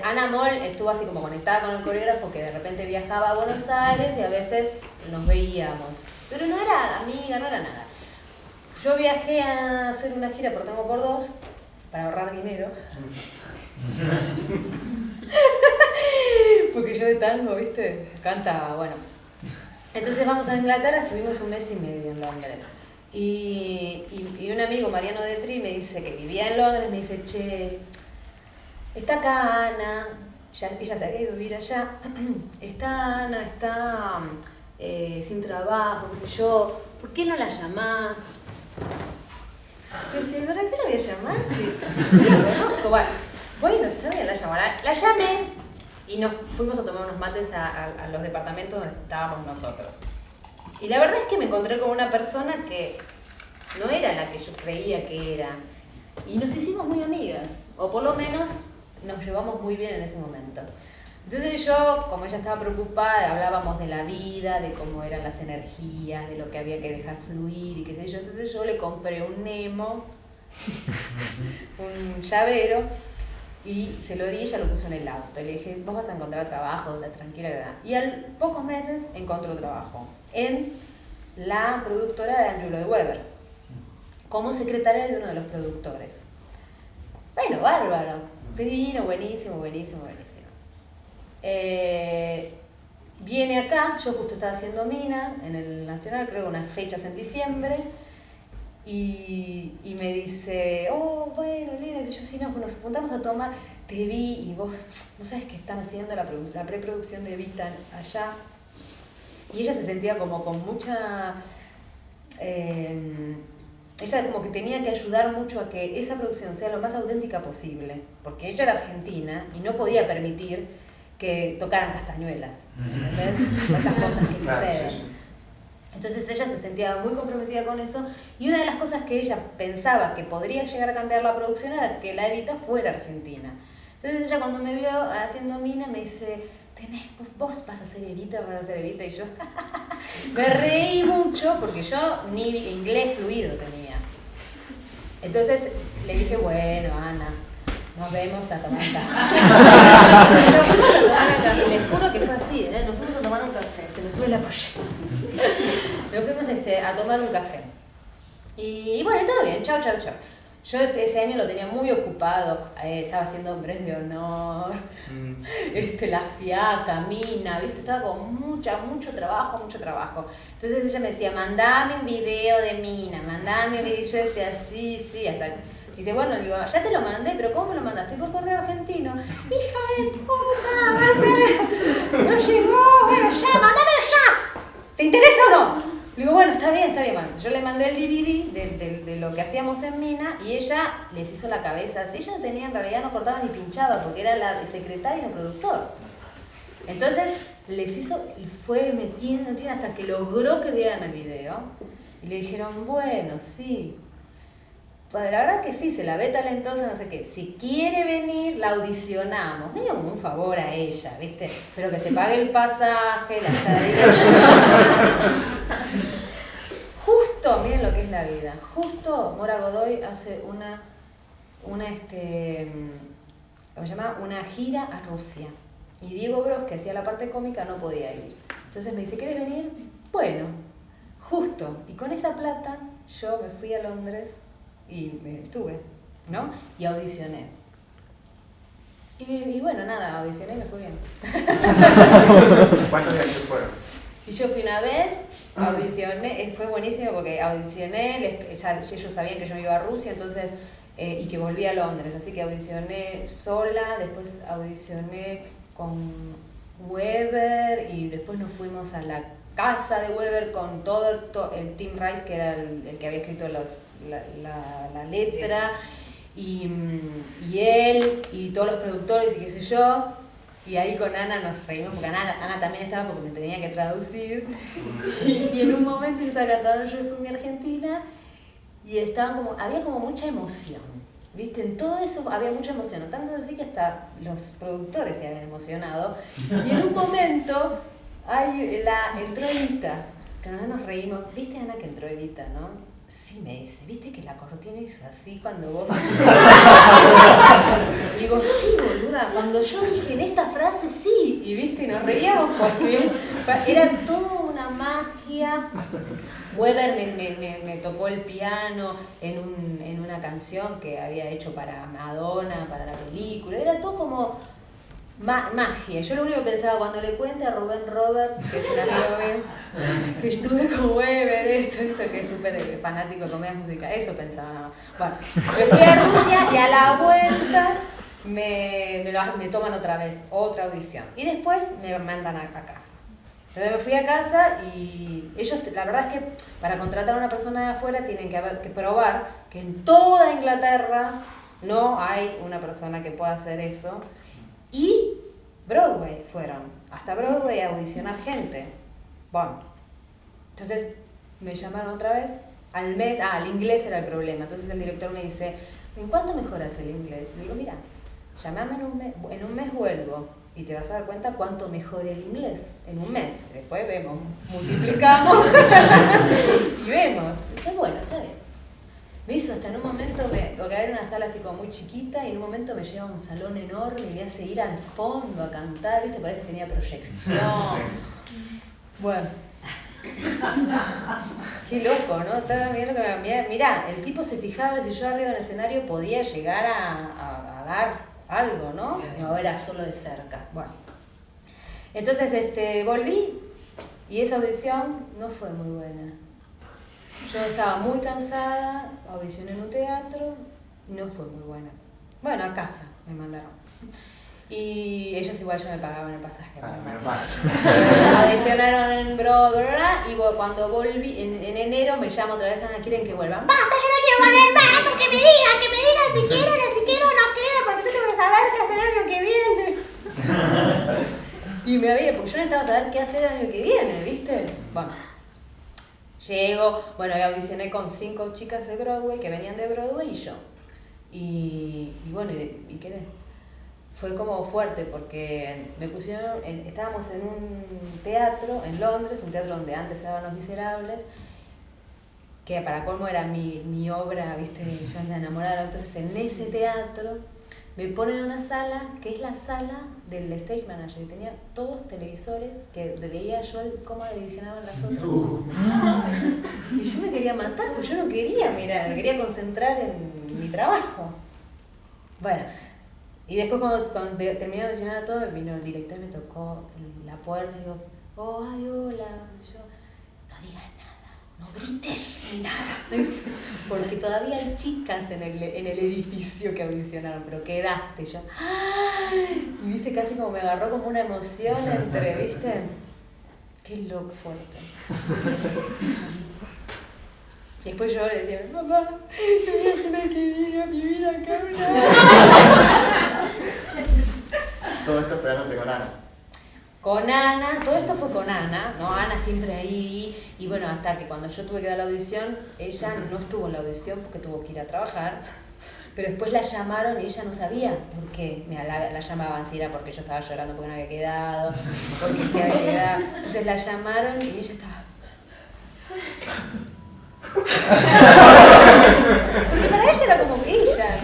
Ana Moll estuvo así como conectada con el coreógrafo que de repente viajaba a Buenos Aires y a veces nos veíamos. Pero no era amiga, no era nada. Yo viajé a hacer una gira por Tango por Dos para ahorrar dinero. Porque yo de tango, ¿viste? Cantaba, bueno. Entonces vamos a Inglaterra, estuvimos 1 mes y medio en Londres. Y un amigo, Mariano Detri, me dice que vivía en Londres, me dice, che, está acá Ana, ella se había ido a vivir allá, está Ana, está sin trabajo, qué sé yo, ¿por qué no la llamás? Yo decía, ¿para qué la voy a llamar? Sí, la conozco, bueno, está bien, la llamará. La llamé y nos fuimos a tomar unos mates a los departamentos donde estábamos nosotros. Y la verdad es que me encontré con una persona que no era la que yo creía que era. Y nos hicimos muy amigas, o por lo menos nos llevamos muy bien en ese momento. Entonces yo, como ella estaba preocupada, hablábamos de la vida, de cómo eran las energías, de lo que había que dejar fluir y qué sé yo. Entonces yo le compré un Nemo, un llavero, y se lo di y ella lo puso en el auto. Y le dije, vos vas a encontrar trabajo, tranquila, ¿verdad? Y a pocos meses encontró trabajo en la productora de Andrew Lloyd Webber, como secretaria de uno de los productores. Bueno, bárbaro, divino, buenísimo, buenísimo, buenísimo. Viene acá, yo justo estaba haciendo Mina en el Nacional, creo que unas fechas en diciembre, y me dice, oh, bueno, Elena, yo sí, nos juntamos a tomar, te vi y vos no sabes que están haciendo la preproducción de Evita allá. Y ella se sentía como con mucha... ella como que tenía que ayudar mucho a que esa producción sea lo más auténtica posible, porque ella era argentina y no podía permitir que tocaran castañuelas, ¿entendés? Esas cosas que suceden. Entonces ella se sentía muy comprometida con eso, y una de las cosas que ella pensaba que podría llegar a cambiar la producción era que la Evita fuera argentina. Entonces ella cuando me vio haciendo Mina me dice, vos vas a hacer Evita, y yo me reí mucho porque yo ni inglés fluido tenía. Entonces le dije, bueno, Ana, nos vemos a tomar un café. Nos fuimos a tomar un café, les juro que fue así, nos fuimos a tomar un café, se me sube la polla. Nos fuimos a tomar un café. Y bueno, todo bien, chau. Yo ese año lo tenía muy ocupado, estaba haciendo Hombres de Honor, la Fiaca, Mina, ¿viste? Estaba con mucho trabajo. Entonces ella me decía, mandame un video de Mina, mandame un video. Y yo decía, sí, hasta... Dice, bueno, digo, ya te lo mandé, pero ¿cómo me lo mandaste? Por correo argentino. ¡Hija de puta! ¡No llegó! Bueno, ya, mándamelo ya. ¿Te interesa o no? Digo, bueno, está bien. Bueno, yo le mandé el DVD de lo que hacíamos en Mina y ella les hizo la cabeza. Si ella tenía, en realidad no cortaba ni pinchaba porque era la secretaria y el productor. Entonces les hizo, fue metiendo hasta que logró que vieran el video. Y le dijeron, bueno, sí. Pues la verdad que sí, se la ve talentosa, no sé qué. Si quiere venir, la audicionamos. Medio como un favor a ella, ¿viste? Pero que se pague el pasaje, la estadía. Justo, miren lo que es la vida. Justo Mora Godoy hace una gira a Rusia. Y Diego Bros, que hacía la parte cómica, no podía ir. Entonces me dice, ¿quieres venir? Bueno, justo. Y con esa plata yo me fui a Londres y estuve, ¿no? Y audicioné. Y bueno, nada, audicioné y me fue bien. ¿Cuántos de ellos fueron? Y yo fui una vez, audicioné, fue buenísimo porque audicioné, ellos sabían que yo iba a Rusia, entonces, y que volví a Londres, así que audicioné sola, después audicioné con Weber y después nos fuimos a la casa de Weber con todo el Tim Rice, que era el que había escrito la letra, y él y todos los productores y qué sé yo. Y ahí con Ana nos reímos, porque Ana también estaba porque me tenía que traducir. Y en un momento yo estaba cantando Yo fui mi Argentina y había como mucha emoción, ¿viste? En todo eso había mucha emoción, tanto así que hasta los productores se habían emocionado. Y en un momento entró Evita, que nos reímos. ¿Viste, Ana, que entró Evita, no? Sí, me dice, ¿viste que la cortina hizo así cuando vos... Digo, sí, boluda, cuando yo dije en esta frase, sí. Y viste, nos reíamos porque era toda una magia. Weber me tocó el piano en una canción que había hecho para Madonna, para la película. Era todo como magia. Yo lo único que pensaba cuando le cuente a Rubén Roberts, que es un amigo mío, que estuve con Weber, esto, que es súper fanático de comedia musical, eso pensaba. Bueno, me fui a Rusia y a la vuelta me toman otra vez, otra audición. Y después me mandan a casa. Entonces me fui a casa y ellos, la verdad es que para contratar a una persona de afuera tienen que probar que en toda Inglaterra no hay una persona que pueda hacer eso. Y Broadway fueron, hasta Broadway a audicionar gente. Bueno, entonces me llamaron otra vez, al mes, el inglés era el problema. Entonces el director me dice, ¿en cuánto mejoras el inglés? Le digo, mira, llamame en un mes vuelvo y te vas a dar cuenta cuánto mejore el inglés. En un mes, después vemos, multiplicamos y vemos. Dice, bueno, está bien. Me hizo hasta en un momento, porque era una sala así como muy chiquita, y en un momento me lleva a un salón enorme y me hace ir al fondo a cantar, ¿viste? Parece que tenía proyección. Bueno. Qué loco, ¿no? Estaba mirando que mirá, el tipo se fijaba si yo arriba del escenario podía llegar a dar algo, ¿no? No, era solo de cerca. Bueno. Entonces volví y esa audición no fue muy buena. Yo estaba muy cansada, audicioné en un teatro, no fue muy buena. Bueno, a casa me mandaron. Y ellos igual ya me pagaban el pasaje. Audicionaron en Broadway y cuando volví, en enero me llama otra vez, Ana, ¿quieren que vuelvan? ¡Basta, yo no quiero volver más! ¡Porque me digan si quiero, si quiero o no quiero! Porque yo tengo que saber qué hacer el año que viene. Y porque yo necesitaba saber qué hacer el año que viene, ¿viste? Bueno. Llego, bueno, audicioné con 5 chicas de Broadway, que venían de Broadway, y yo. Y bueno, ¿y qué? Fue como fuerte porque me pusieron, estábamos en un teatro en Londres, un teatro donde antes se daban Los Miserables, que para colmo era mi obra, ¿viste? Yo andaba enamorada. Entonces en ese teatro me ponen en una sala que es la sala del stage manager, y tenía todos televisores que veía yo cómo divisionaban las otras. Y yo me quería matar, porque yo no quería mirar, me quería concentrar en mi trabajo. Bueno, y después cuando terminé de visionar todo, vino el director y me tocó la puerta y digo, oh, ay, hola. Yo, no digas nada, no grites ni nada. Porque todavía hay chicas en el edificio que audicionaron, pero quedaste. Yo, ¡ay! Y viste, casi como me agarró como una emoción entre, ¿viste? Qué loco fuerte. Y después yo le decía, mamá, yo imaginé que viera mi vida acá. Todo esto esperándote con Ana. Con Ana, todo esto fue con Ana, ¿no? Ana siempre ahí, y bueno, hasta que cuando yo tuve que dar la audición, ella no estuvo en la audición porque tuvo que ir a trabajar, pero después la llamaron y ella no sabía por qué. Mira, la llamaban, si era porque yo estaba llorando porque no había quedado, porque se había quedado. Entonces la llamaron y ella estaba... Porque para ella era como ella.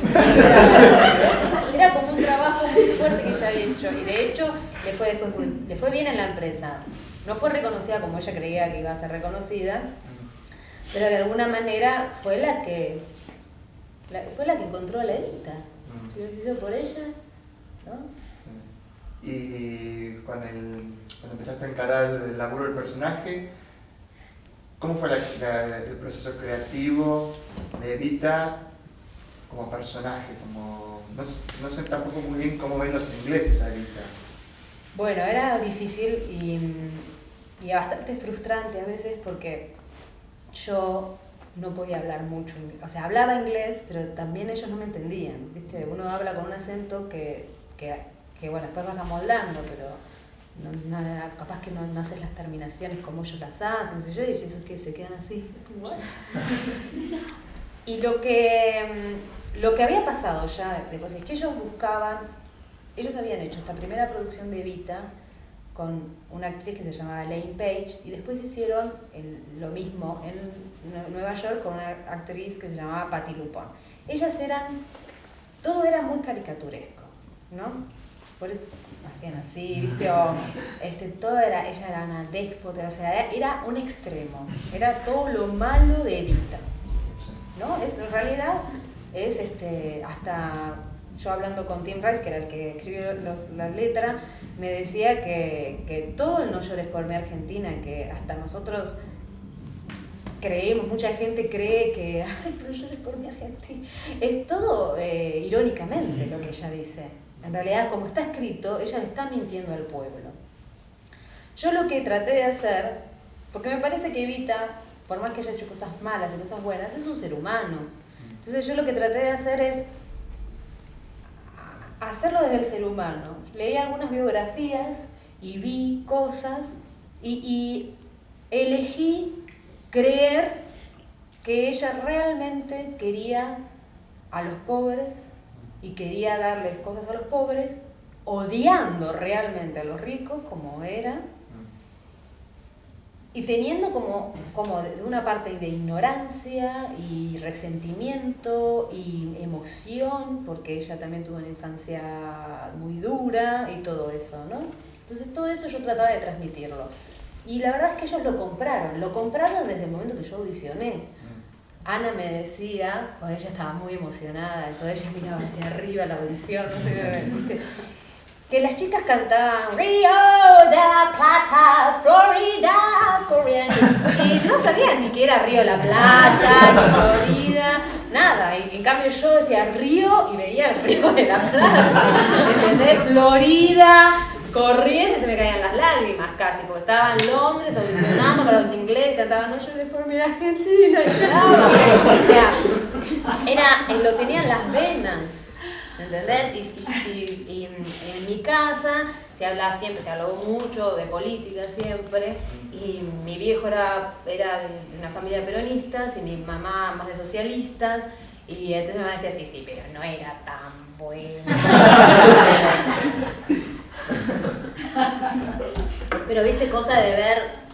Era como un trabajo muy fuerte que ella había hecho, y de hecho le fue bien en la empresa. No fue reconocida como ella creía que iba a ser reconocida, pero de alguna manera fue la que encontró a la Evita. Si lo hizo por ella, ¿no? Sí. Y cuando empezaste a encarar el laburo del personaje, ¿cómo fue el proceso creativo de Evita como personaje? No sé tampoco muy bien cómo ven los ingleses a Evita. Bueno, era difícil y bastante frustrante a veces porque yo no podía hablar mucho, o sea, hablaba inglés, pero también ellos no me entendían, ¿viste? Uno habla con un acento que bueno, después vas amoldando, pero capaz que no haces las terminaciones como ellos las hacen, no sé yo, y esos que se quedan así. Y lo que había pasado ya después es que ellos habían hecho esta primera producción de Evita con una actriz que se llamaba Elaine Page, y después hicieron lo mismo en Nueva York con una actriz que se llamaba Patti LuPone. Todo era muy caricaturesco, ¿no? Por eso hacían así, ¿viste? Ella era una déspota, o sea, era un extremo, era todo lo malo de Evita, ¿no? En realidad es hasta yo hablando con Tim Rice, que era el que escribió las letras, me decía que todo el No llores por mi Argentina, que hasta nosotros creemos, mucha gente cree que ay, pero llores por mi Argentina, es todo irónicamente lo que ella dice. En realidad, como está escrito, ella le está mintiendo al pueblo. Yo lo que traté de hacer, porque me parece que Evita, por más que haya hecho cosas malas y cosas buenas, es un ser humano. Entonces yo lo que traté de hacer es hacerlo desde el ser humano. Leí algunas biografías y vi cosas y elegí creer que ella realmente quería a los pobres y quería darles cosas a los pobres, odiando realmente a los ricos como era, y teniendo como de una parte de ignorancia y resentimiento y emoción, porque ella también tuvo una infancia muy dura y todo eso, ¿no? Entonces todo eso yo trataba de transmitirlo. Y la verdad es que ellos lo compraron desde el momento que yo audicioné. Ana me decía, ella estaba muy emocionada, entonces ella miraba desde arriba la audición, no sé, ¿viste? Que las chicas cantaban Rio de la Plata, Florida, corriendo, y no sabían ni qué era Río de la Plata, Florida, nada, y en cambio yo decía Río y veía el Río de la Plata, ¿entendés? Florida, corriendo y se me caían las lágrimas casi, porque estaba en Londres audicionando para los ingleses, cantaban No llores por mi Argentina, y lloraba, o sea, lo tenía en las venas, ¿entendés? Y en mi casa se habló mucho de política siempre, y mi viejo era de una familia de peronistas y mi mamá más de socialistas, y entonces mi mamá decía, sí, pero no era tan bueno. Pero viste, cosa de ver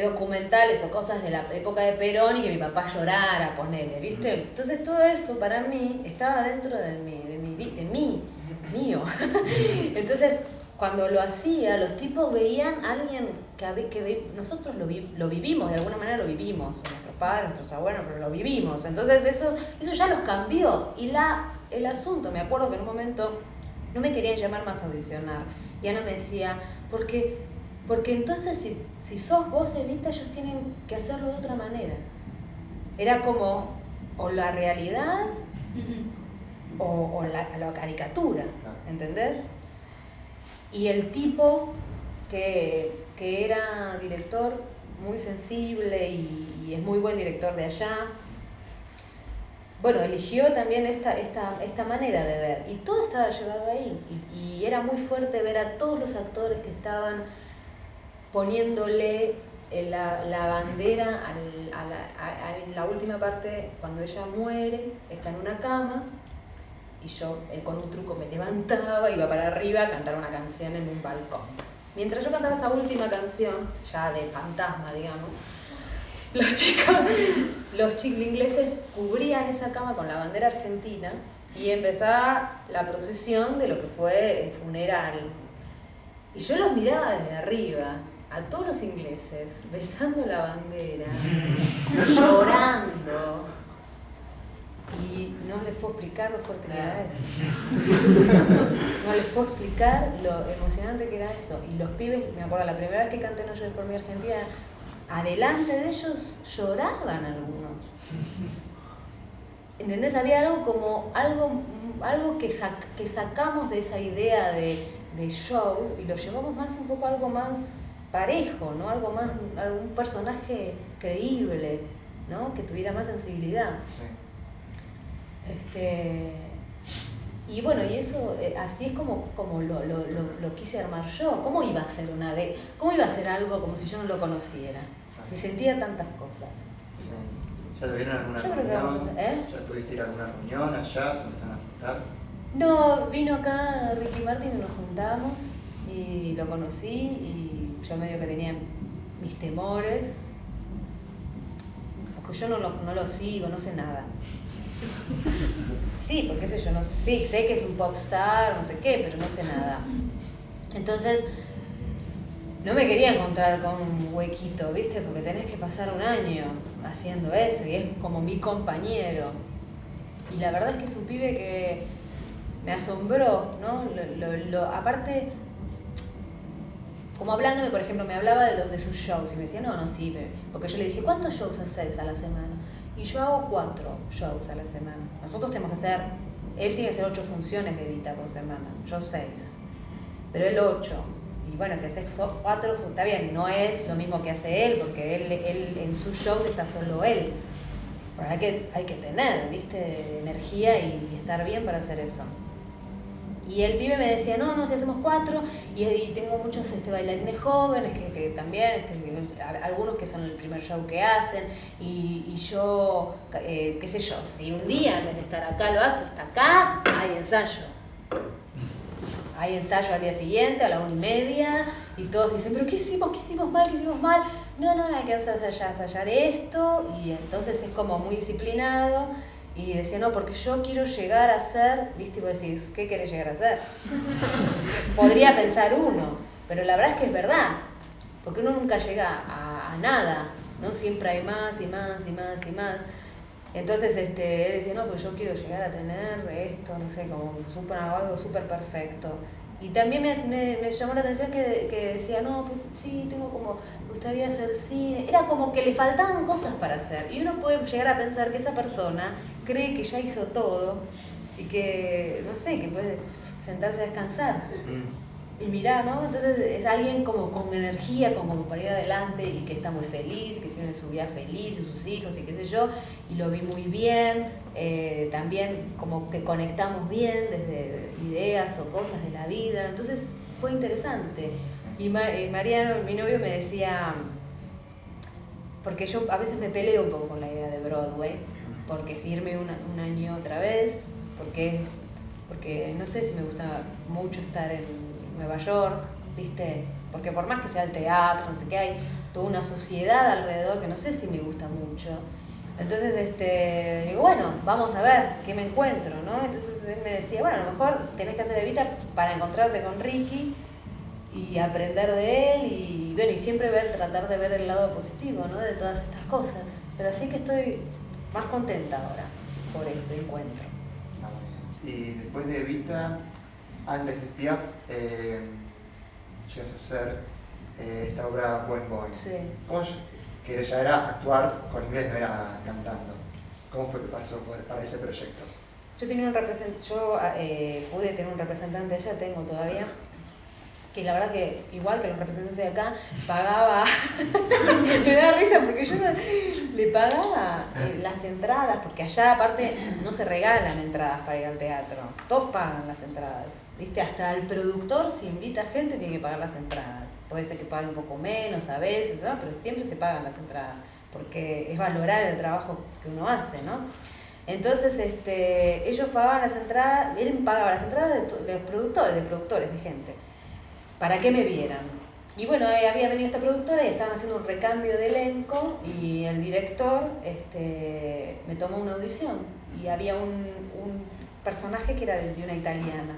documentales o cosas de la época de Perón y que mi papá llorara, ponele, ¿viste? Entonces todo eso para mí estaba dentro de mío. Entonces cuando lo hacía, los tipos veían a alguien que nosotros lo vivimos, de alguna manera lo vivimos, nuestros padres, nuestros abuelos, pero lo vivimos. Entonces eso ya los cambió. Y el asunto, me acuerdo que en un momento no me querían llamar más a audicionar. Y Ana me decía, porque entonces si sos vos Evita, ellos tienen que hacerlo de otra manera. Era como o la realidad o la caricatura, ¿entendés? Y el tipo que era director muy sensible y es muy buen director de allá, bueno, eligió también esta manera de ver, y todo estaba llevado ahí, y era muy fuerte ver a todos los actores que estaban poniéndole la bandera en la última parte, cuando ella muere, está en una cama, y yo con un truco me levantaba, iba para arriba a cantar una canción en un balcón. Mientras yo cantaba esa última canción, ya de fantasma, digamos, los ingleses cubrían esa cama con la bandera argentina y empezaba la procesión de lo que fue el funeral. Y yo los miraba desde arriba, a todos los ingleses, besando la bandera, llorando. Y no les puedo explicar lo fuerte que era eso. No les puedo explicar lo emocionante que era eso. Y los pibes, me acuerdo, la primera vez que canté No llores por mi Argentina, adelante de ellos lloraban algunos. ¿Entendés? Había algo que sacamos de esa idea de show y lo llevamos más un poco a algo más parejo, ¿no? Algún personaje creíble, ¿no? Que tuviera más sensibilidad. Sí. Y bueno, y eso, así es como lo quise armar yo. ¿Cómo iba a ser algo como si yo no lo conociera? Si sentía tantas cosas. Sí. ¿Ya tuvieron alguna Yo creo que vamos a reunión? hacer, ¿Ya tuviste ir a alguna reunión allá? ¿Se empezaron a juntar? No, vino acá Ricky Martin y nos juntamos y lo conocí y yo medio que tenía mis temores, porque yo no lo sigo, no sé nada. Sí, porque sé yo, sí, sé que es un popstar, no sé qué, pero no sé nada. Entonces, no me quería encontrar con un huequito, ¿viste? Porque tenés que pasar un año haciendo eso y es como mi compañero. Y la verdad es que es un pibe que me asombró, ¿no? Aparte, como hablándome, por ejemplo, me hablaba de sus shows y me decía, no, sí, porque yo le dije, ¿cuántos shows haces a la semana? Y yo hago 4 shows a la semana. Nosotros tenemos que hacer, él tiene que hacer 8 funciones de Evita por semana, yo 6, pero él 8. Y bueno, si haces 4, está bien, no es lo mismo que hace él, porque él en sus shows está solo él. Pero hay que tener, ¿viste? Energía y estar bien para hacer eso. Y el pibe me decía, no, si hacemos 4, y tengo muchos bailarines jóvenes que también, algunos que son el primer show que hacen, y yo, qué sé yo, si un día en vez de estar acá lo hace, está acá, hay ensayo. Hay ensayo al día siguiente, a la 1:30, y todos dicen, pero ¿qué hicimos mal? No, hay que ensayar esto, y entonces es como muy disciplinado. Y decía, no, porque yo quiero llegar a ser, ¿viste? Y vos decís, ¿qué querés llegar a ser? Podría pensar uno, pero la verdad es que es verdad, porque uno nunca llega a nada, ¿no? Siempre hay más y más. Entonces él decía, no, pues yo quiero llegar a tener esto, no sé, como algo súper perfecto. Y también me llamó la atención que decía, no, pues sí, me gustaría hacer cine. Era como que le faltaban cosas para hacer. Y uno puede llegar a pensar que esa persona cree que ya hizo todo y que, no sé, que puede sentarse a descansar. Y mirá, ¿no? Entonces es alguien como con energía, como para ir adelante y que está muy feliz, que tiene su vida feliz y sus hijos y qué sé yo. Y lo vi muy bien, también como que conectamos bien desde ideas o cosas de la vida. Entonces fue interesante. Y Mariano, mi novio, me decía, porque yo a veces me peleo un poco con la idea de Broadway, porque si irme un año otra vez, porque no sé si me gusta mucho estar en Nueva York, ¿viste? Porque por más que sea el teatro, no sé qué, hay toda una sociedad alrededor que no sé si me gusta mucho. Entonces, digo, bueno, vamos a ver qué me encuentro, ¿no? Entonces él me decía, bueno, a lo mejor tenés que hacer Evita para encontrarte con Ricky y aprender de él y, bueno, y siempre tratar de ver el lado positivo, ¿no? De todas estas cosas. Pero así que estoy más contenta ahora por ese encuentro. Y después de Evita, antes de Piaf, llegas a hacer esta obra Buen Boy. Sí. Que ya era actuar con inglés, no era cantando. ¿Cómo fue que pasó para ese proyecto? Yo pude tener un representante allá, tengo todavía, que la verdad que igual que los representantes de acá, pagaba, me da risa porque yo le pagaba las entradas, porque allá aparte no se regalan entradas para ir al teatro, todos pagan las entradas, ¿viste? Hasta el productor, si invita gente, tiene que pagar las entradas. Puede ser que pague un poco menos a veces, ¿no? Pero siempre se pagan las entradas, porque es valorar el trabajo que uno hace, ¿no? Entonces ellos pagaban las entradas, él pagaba las entradas de productores, de gente, para que me vieran. Y bueno, había venido esta productora y estaban haciendo un recambio de elenco y el director me tomó una audición y había un personaje que era de una italiana.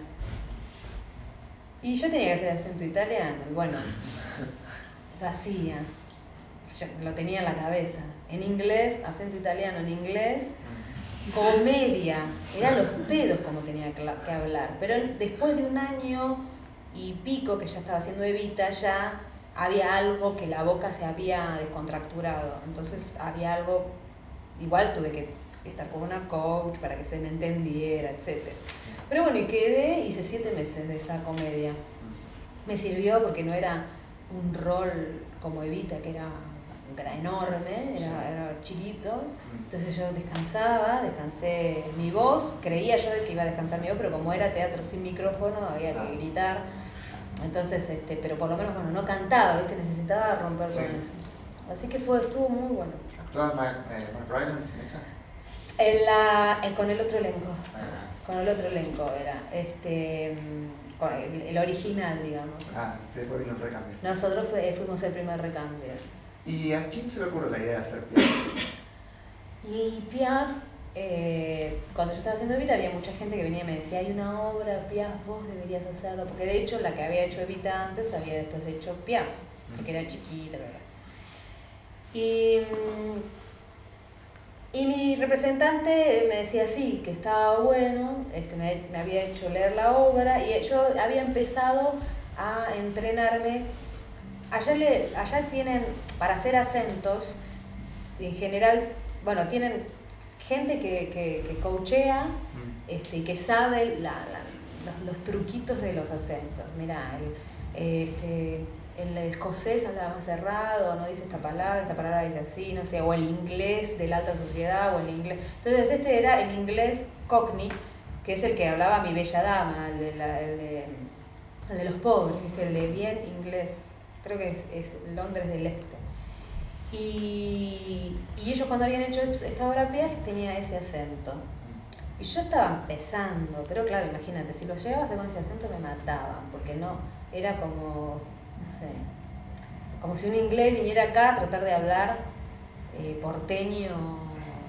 Y yo tenía que hacer acento italiano, y bueno, lo hacía, lo tenía en la cabeza. En inglés, acento italiano en inglés, comedia, eran los pedos como tenía que hablar. Pero después de un año y pico que ya estaba haciendo Evita, ya había algo que la boca se había descontracturado. Entonces había algo, igual tuve que estar con una coach para que se me entendiera, etc. Pero bueno, y quedé, hice 7 meses de esa comedia. Me sirvió porque no era un rol como Evita, que era enorme, era chiquito. Entonces yo descansé mi voz, creía yo que iba a descansar mi voz, pero como era teatro sin micrófono, había que gritar. Entonces, pero por lo menos, bueno, no cantaba, ¿viste? Necesitaba romper con eso. Así que estuvo muy bueno. ¿Actuaba Mark Rylance en esa? Con el otro elenco. Con el otro elenco era. Con el original, digamos. Después vino el recambio. Nosotros fuimos el primer recambio. ¿Y a quién se le ocurre la idea de hacer Piaf? Y Piaf, cuando yo estaba haciendo Evita, había mucha gente que venía y me decía, hay una obra, Piaf, vos deberías hacerlo. Porque de hecho la que había hecho Evita antes había después hecho Piaf, porque era chiquita, ¿verdad? Y mi representante me decía sí, que estaba bueno, me había hecho leer la obra y yo había empezado a entrenarme. Allá tienen, para hacer acentos, en general, bueno, tienen gente que coachea y que sabe los truquitos de los acentos. Mirá, el escocés hablaba más cerrado, no dice esta palabra dice así, no sé, o el inglés de la alta sociedad, o el inglés. Entonces este era el inglés cockney, que es el que hablaba mi bella dama, el de los pobres, ¿viste? El de bien inglés, creo que es Londres del Este. Y ellos cuando habían hecho esta obra Piaf tenía ese acento. Y yo estaba empezando, pero claro, imagínate, si lo llevaba a hacer con ese acento me mataban, porque no, era como, no sé, como si un inglés viniera acá a tratar de hablar porteño,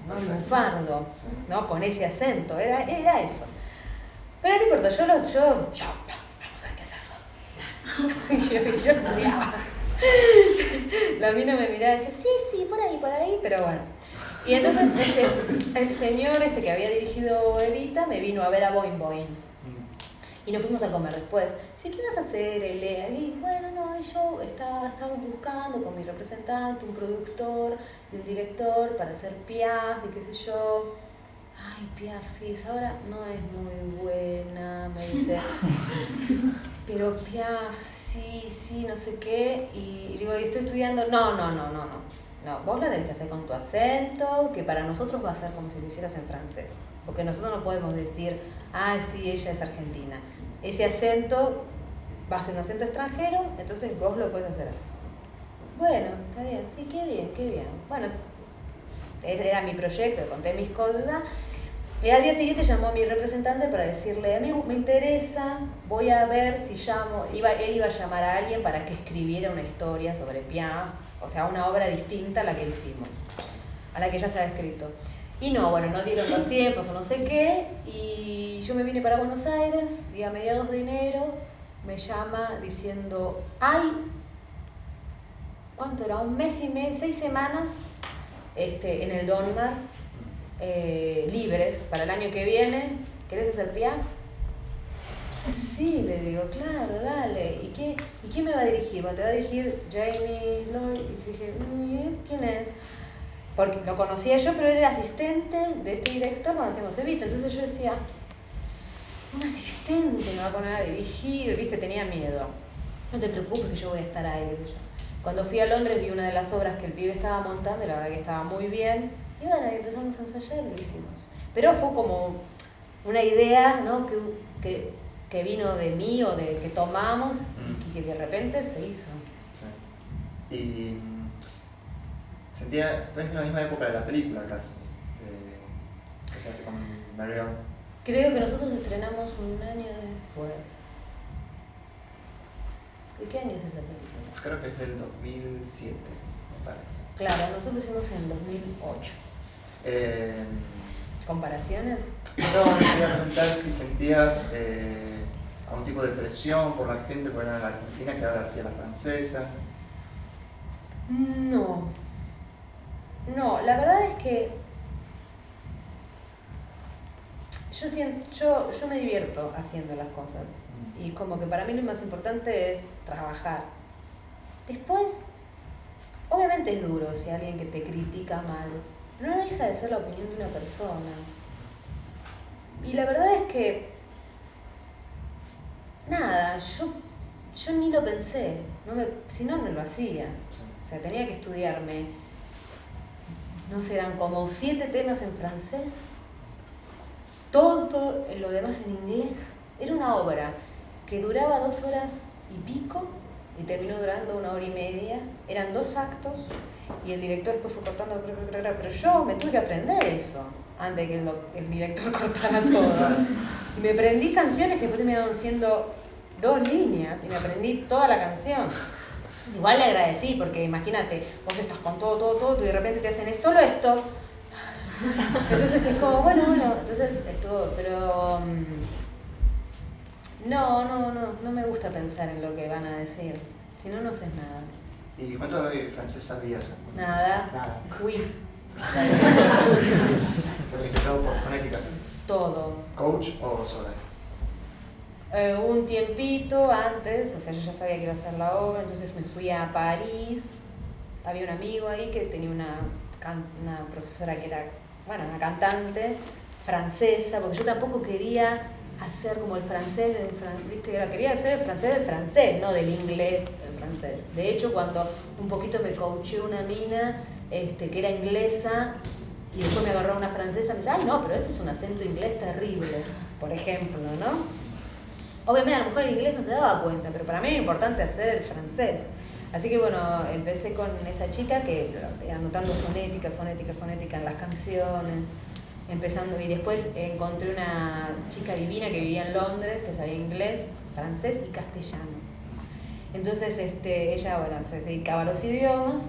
¿no? Lunfardo, ¿no? Con ese acento, era eso. Pero no importa, yo, vamos a ver qué hacerlo. y yo estudiaba. La mina me miraba y decía, sí, por ahí, pero bueno. Y entonces el señor que había dirigido Evita me vino a ver a Boing Boing. Y nos fuimos a comer después. Dice, ¿qué vas a hacer, Elea? Y bueno, no, yo estábamos buscando con mi representante, un productor y un director para hacer Piaf y qué sé yo. Ay, Piaf, sí, esa obra no es muy buena, me dice. Pero Piaf, sí, no sé qué. Y digo, estoy estudiando. No, vos la tenés que hacer con tu acento, que para nosotros va a ser como si lo hicieras en francés. Porque nosotros no podemos decir, sí, ella es argentina. Ese acento va a ser un acento extranjero, entonces vos lo puedes hacer. Bueno, está bien, sí, qué bien. Bueno, era mi proyecto, conté mis cosas. Y al día siguiente llamó a mi representante para decirle, a mí me interesa, voy a ver si llamo. Él iba a llamar a alguien para que escribiera una historia sobre Piaf, o sea, una obra distinta a la que hicimos, a la que ya estaba escrito. Y no dieron los tiempos o no sé qué, y yo me vine para Buenos Aires y a mediados de enero me llama diciendo, ¿cuánto era? Un mes y medio, 6 semanas en el Donmar, libres para el año que viene. ¿Querés hacer Piaf? Sí, le digo, claro, dale. ¿Y quién me va a dirigir? Bueno, te va a dirigir Jamie Lloyd. Y dije, ¿quién es? Porque lo conocía yo, pero él era asistente de este director cuando hacíamos Evita. Entonces yo decía, un asistente me va a poner a dirigir, ¿viste? Tenía miedo. No te preocupes que yo voy a estar ahí, qué sé yo. Cuando fui a Londres vi una de las obras que el pibe estaba montando y la verdad que estaba muy bien. Y bueno, ahí empezamos a ensayar y lo hicimos. Pero fue como una idea, ¿no? que vino de mí o de que tomamos y que de repente se hizo. Sí. Y sentía, es la misma época de la película casi, que se hace con Marion. Creo que nosotros estrenamos un año después. ¿De qué año es esa película? Creo que es del 2007, me parece. Claro, nosotros hicimos en 2008. ¿Comparaciones? No, quería preguntar si sentías algún tipo de presión por la gente, por la argentina que ahora hacía la francesa. No, la verdad es que yo me divierto haciendo las cosas. Y como que para mí lo más importante es trabajar. Después, obviamente es duro si alguien que te critica mal, no deja de ser la opinión de una persona. Y la verdad es que, nada, yo ni lo pensé, si no lo hacía. O sea, tenía que estudiarme, no sé, eran como 7 temas en francés, todo lo demás en inglés. Era una obra que duraba 2 horas y pico y terminó durando 1 hora y media. Eran 2 actos y el director después fue cortando, pero yo me tuve que aprender eso antes de que el director cortara todo. Y me aprendí canciones que después terminaron siendo 2 líneas y me aprendí toda la canción. Igual le agradecí porque imagínate, vos estás con todo y de repente te hacen es solo esto. Entonces es como, bueno, entonces estuvo, pero no me gusta pensar en lo que van a decir, si no, no haces nada. ¿Y cuánto de francés sabías? Nada. Oui. ¿Todo por fonética? Todo. ¿Coach o sola? Un tiempito antes, o sea, yo ya sabía que iba a hacer la obra, entonces me fui a París. Había un amigo ahí que tenía una profesora que era, una cantante francesa, porque yo tampoco quería hacer como el francés ¿viste? Quería hacer el francés del francés, no del inglés del francés. De hecho, cuando un poquito me coacheó una mina que era inglesa y después me agarró una francesa, me dice, ay no, pero eso es un acento inglés terrible, por ejemplo, ¿no? Obviamente a lo mejor el inglés no se daba cuenta, pero para mí era importante hacer el francés. Así que bueno, empecé con esa chica que anotando fonética en las canciones, empezando, y después encontré una chica divina que vivía en Londres, que sabía inglés, francés y castellano. Entonces ella se dedicaba a los idiomas,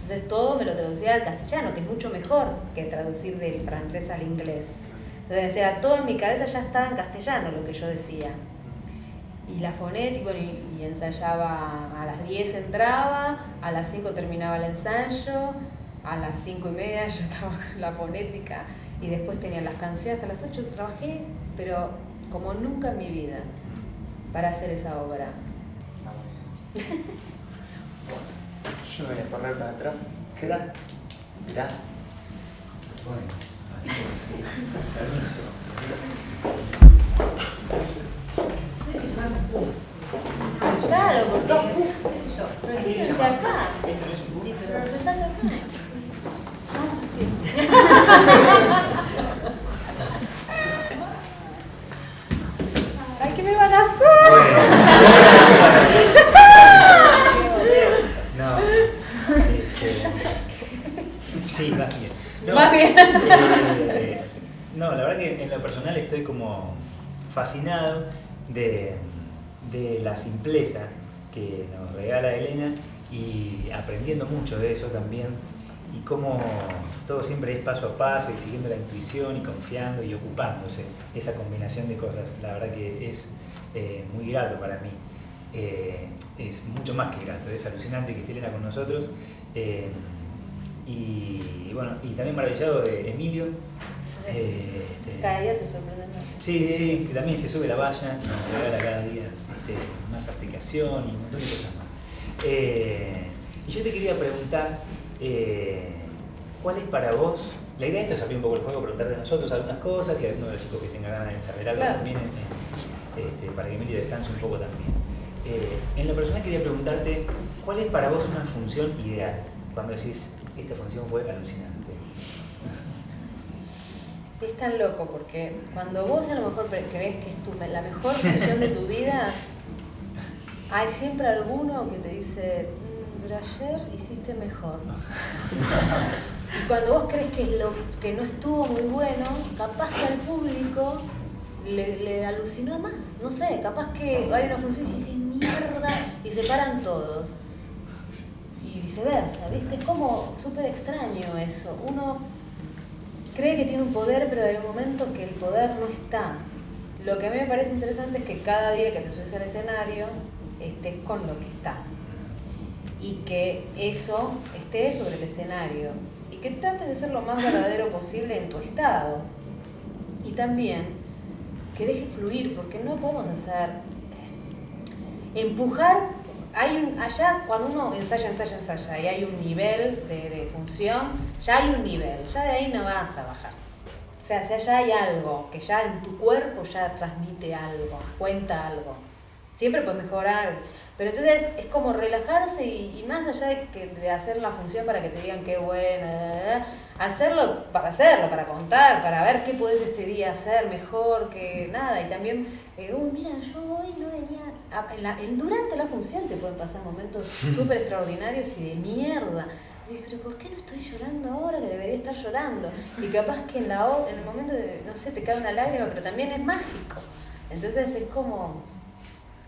entonces todo me lo traducía al castellano, que es mucho mejor que traducir del francés al inglés. Entonces era todo en mi cabeza, ya estaba en castellano lo que yo decía. Y la fonética, y ensayaba a las 10 entraba, a las 5 terminaba el ensayo, a las 5:30 yo estaba con la fonética y después tenía las canciones hasta las 8. Trabajé, pero como nunca en mi vida, para hacer esa obra. Yo me voy a poner para atrás. ¿Qué edad? Mirá. Bueno, así que, permiso. Claro, porque qué sé yo, pero siéntense acá. Sí, pero representando acá. Ay, ¿qué me van a hacer? No. Sí, más bien. No, Más bien. No, la verdad que en lo personal estoy como fascinado de la simpleza que nos regala Elena y aprendiendo mucho de eso también, y cómo todo siempre es paso a paso y siguiendo la intuición y confiando y ocupándose, esa combinación de cosas. La verdad que es muy grato para mí, es mucho más que grato, es alucinante que esté Elena con nosotros. Y bueno, y también maravillado de Emilio. Cada día te sorprende más. Sí, que también se sube la valla y nos regala cada día más aplicación y un montón de cosas más. Y yo te quería preguntar, ¿cuál es para vos? La idea de esto es abrir un poco el juego, preguntarte a nosotros algunas cosas y a algunos de los chicos que tengan ganas de saber algo Claro. también, para que Emilio descanse un poco también. En lo personal quería preguntarte, ¿cuál es para vos una función ideal? Cuando decís, esta función fue alucinante. Es tan loco porque cuando vos a lo mejor crees que es la mejor función de tu vida, hay siempre alguno que te dice, pero ayer hiciste mejor. Y cuando vos crees que no estuvo muy bueno, capaz que al público le alucinó más. No sé, capaz que hay una función y se dice mierda y se paran todos. Y viceversa, ¿viste? Es como súper extraño eso. Uno cree que tiene un poder, pero hay un momento que el poder no está. Lo que a mí me parece interesante es que cada día que te subes al escenario estés con lo que estás. Y que eso esté sobre el escenario. Y que trates de ser lo más verdadero posible en tu estado. Y también que deje fluir, porque no podemos hacer empujar. Allá cuando uno ensaya y hay un nivel de función, ya hay un nivel, ya de ahí no vas a bajar. O sea, ya hay algo, que ya en tu cuerpo ya transmite algo, cuenta algo. Siempre puedes mejorar, pero entonces es como relajarse y más allá de hacer la función para que te digan qué buena, hacerlo, para contar, para ver qué podés este día hacer mejor, que nada, y también, mira, yo hoy no venía, durante la función te pueden pasar momentos súper extraordinarios y de mierda. Dices, pero ¿por qué no estoy llorando ahora que debería estar llorando? Y capaz que en el momento de, no sé, te cae una lágrima, pero también es mágico. Entonces es como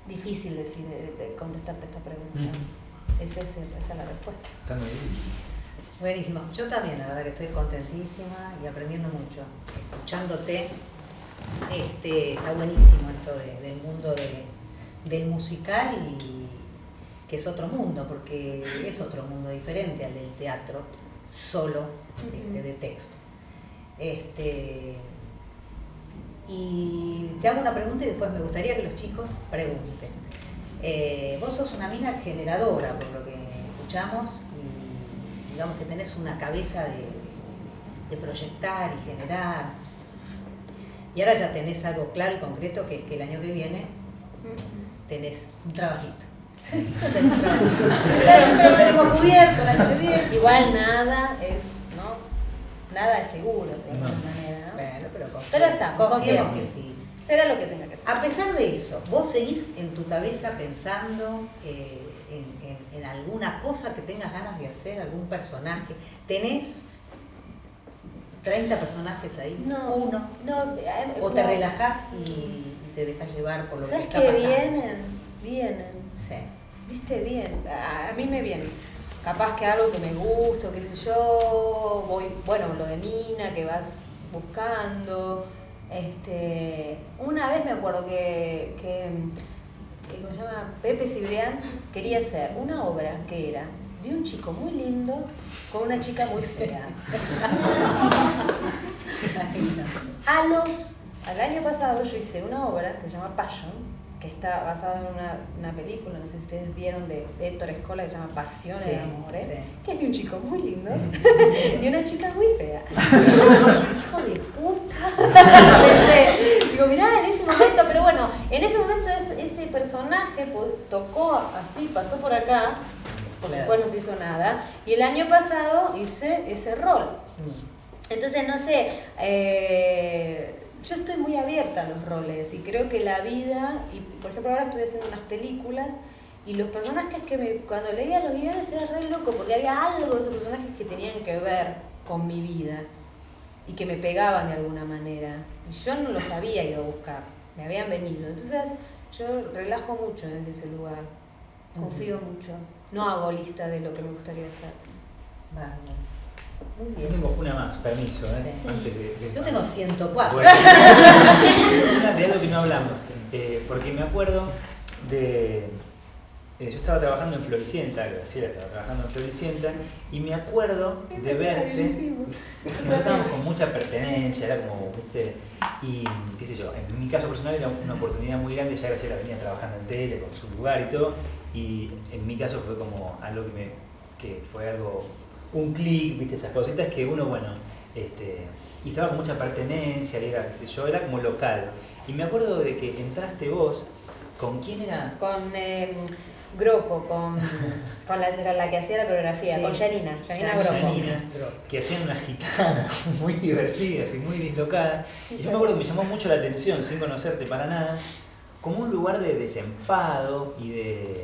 difícil de contestarte esta pregunta. Esa es la respuesta. Está muy bien. Buenísimo. Yo también, la verdad que estoy contentísima y aprendiendo mucho. Escuchándote, está buenísimo esto del mundo del musical y que es otro mundo, porque es otro mundo diferente al del teatro, solo de texto. Y te hago una pregunta y después me gustaría que los chicos pregunten. Vos sos una mina generadora, por lo que escuchamos, y digamos que tenés una cabeza de proyectar y generar. Y ahora ya tenés algo claro y concreto, que es que el año que viene tenés un trabajito. Lo tenemos cubierto el año que viene. Igual nada es seguro de alguna manera, ¿no? Bueno, pero confiemos que sí. Será lo que tenga que ser. A pesar de eso, ¿vos seguís en tu cabeza pensando en alguna cosa que tengas ganas de hacer, algún personaje? ¿Tenés 30 personajes ahí? No. ¿Uno? No, ¿O te relajás y te dejas llevar por lo que ¿sabes está qué? pasando? Vienen. Sí. Viste, bien. A mí me viene. Capaz que algo que me gusta, qué sé yo, lo de Mina, que vas buscando. Una vez me acuerdo que ¿cómo se llama? Pepe Cibrián quería hacer una obra que era de un chico muy lindo con una chica muy fea. Al año pasado yo hice una obra que se llama Passion, que está basada en una película, no sé si ustedes vieron, de Héctor Escola, que se llama Pasión de Amor, que es de un chico muy lindo y una chica muy fea. Y yo, hijo de puta, pensé, digo, mirá, en ese momento, pero bueno, en ese momento ese personaje tocó así, pasó por acá, porque después no se hizo nada, y el año pasado hice ese rol. Entonces, no sé, yo estoy muy abierta a los roles y creo que la vida, y por ejemplo ahora estoy haciendo unas películas y los personajes cuando leía los guiones era re loco porque había algo de esos personajes que tenían que ver con mi vida y que me pegaban de alguna manera y yo no los había ido a buscar, me habían venido. Entonces yo relajo mucho desde ese lugar, confío mucho, no hago lista de lo que me gustaría hacer. Vale. Muy Yo bien. tengo una más, permiso, Sí. antes de Yo tengo 104. Bueno, una de algo que no hablamos, porque me acuerdo de... yo estaba trabajando en Floricienta, Graciela estaba trabajando en Floricienta, y me acuerdo de verte, nos estábamos con mucha pertenencia, era como, viste, y qué sé yo, en mi caso personal era una oportunidad muy grande, ya Graciela venía trabajando en tele, con su lugar y todo, y en mi caso fue como algo que fue algo... un clic, viste, esas cositas que uno, bueno, y estaba con mucha pertenencia, y era, qué sé yo, era como local. Y me acuerdo de que entraste vos, ¿con quién era? Con Gropo, con la que hacía la coreografía, Sí. con Janina Gropo. Janina, que hacían unas gitanas muy divertidas y muy dislocadas. Y yo me acuerdo que me llamó mucho la atención, sin conocerte para nada, como un lugar de desenfado y de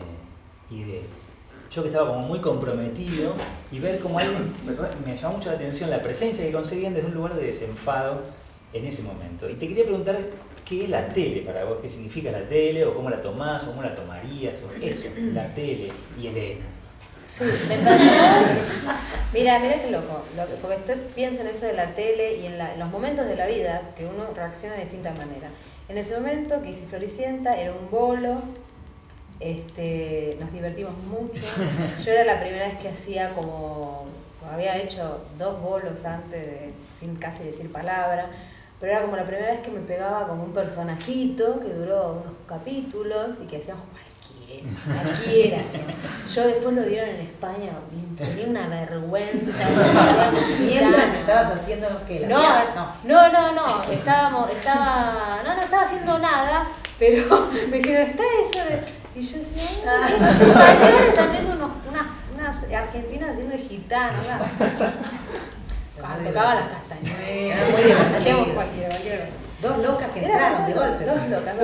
yo que estaba como muy comprometido y ver cómo alguien, me llamó mucho la atención la presencia que conseguían desde un lugar de desenfado en ese momento. Y te quería preguntar qué es la tele para vos, qué significa la tele, o cómo la tomás, o cómo la tomarías, o eso, la tele y Elena. Sí, me pasó. Mira qué loco, porque pienso en eso de la tele y en los momentos de la vida que uno reacciona de distintas maneras. En ese momento que hice Floricienta era un bolo. Nos divertimos mucho. Yo era la primera vez que hacía había hecho 2 bolos antes sin casi decir palabra, pero era como la primera vez que me pegaba como un personajito que duró unos capítulos y que hacíamos cualquiera. Yo después lo dieron en España y tenía una vergüenza. Mientras estabas haciendo que no estaba haciendo nada, pero me dijeron, ¿está eso? Y yo decía, los españoles están viendo unas argentinas haciendo de gitano, cuando tocaban las castañuelas, era muy divertido. hacíamos cualquiera. Dos locas que entraron de golpe. Dos locas.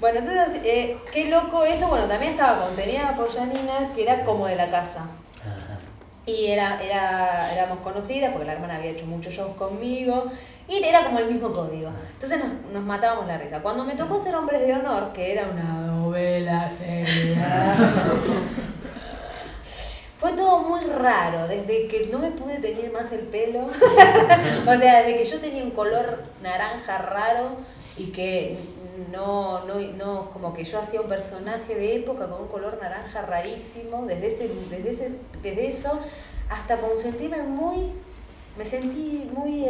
Bueno, entonces, qué loco eso. Bueno, también estaba contenida por Janina, que era como de la casa. Y éramos conocidas porque la hermana había hecho muchos shows conmigo y era como el mismo código. Entonces nos matábamos la risa. Cuando me tocó ser Hombres de Honor, que era una novela seria, fue todo muy raro, desde que no me pude teñir más el pelo, o sea, desde que yo tenía un color naranja raro y que no, como que yo hacía un personaje de época con un color naranja rarísimo, desde eso hasta como me sentí muy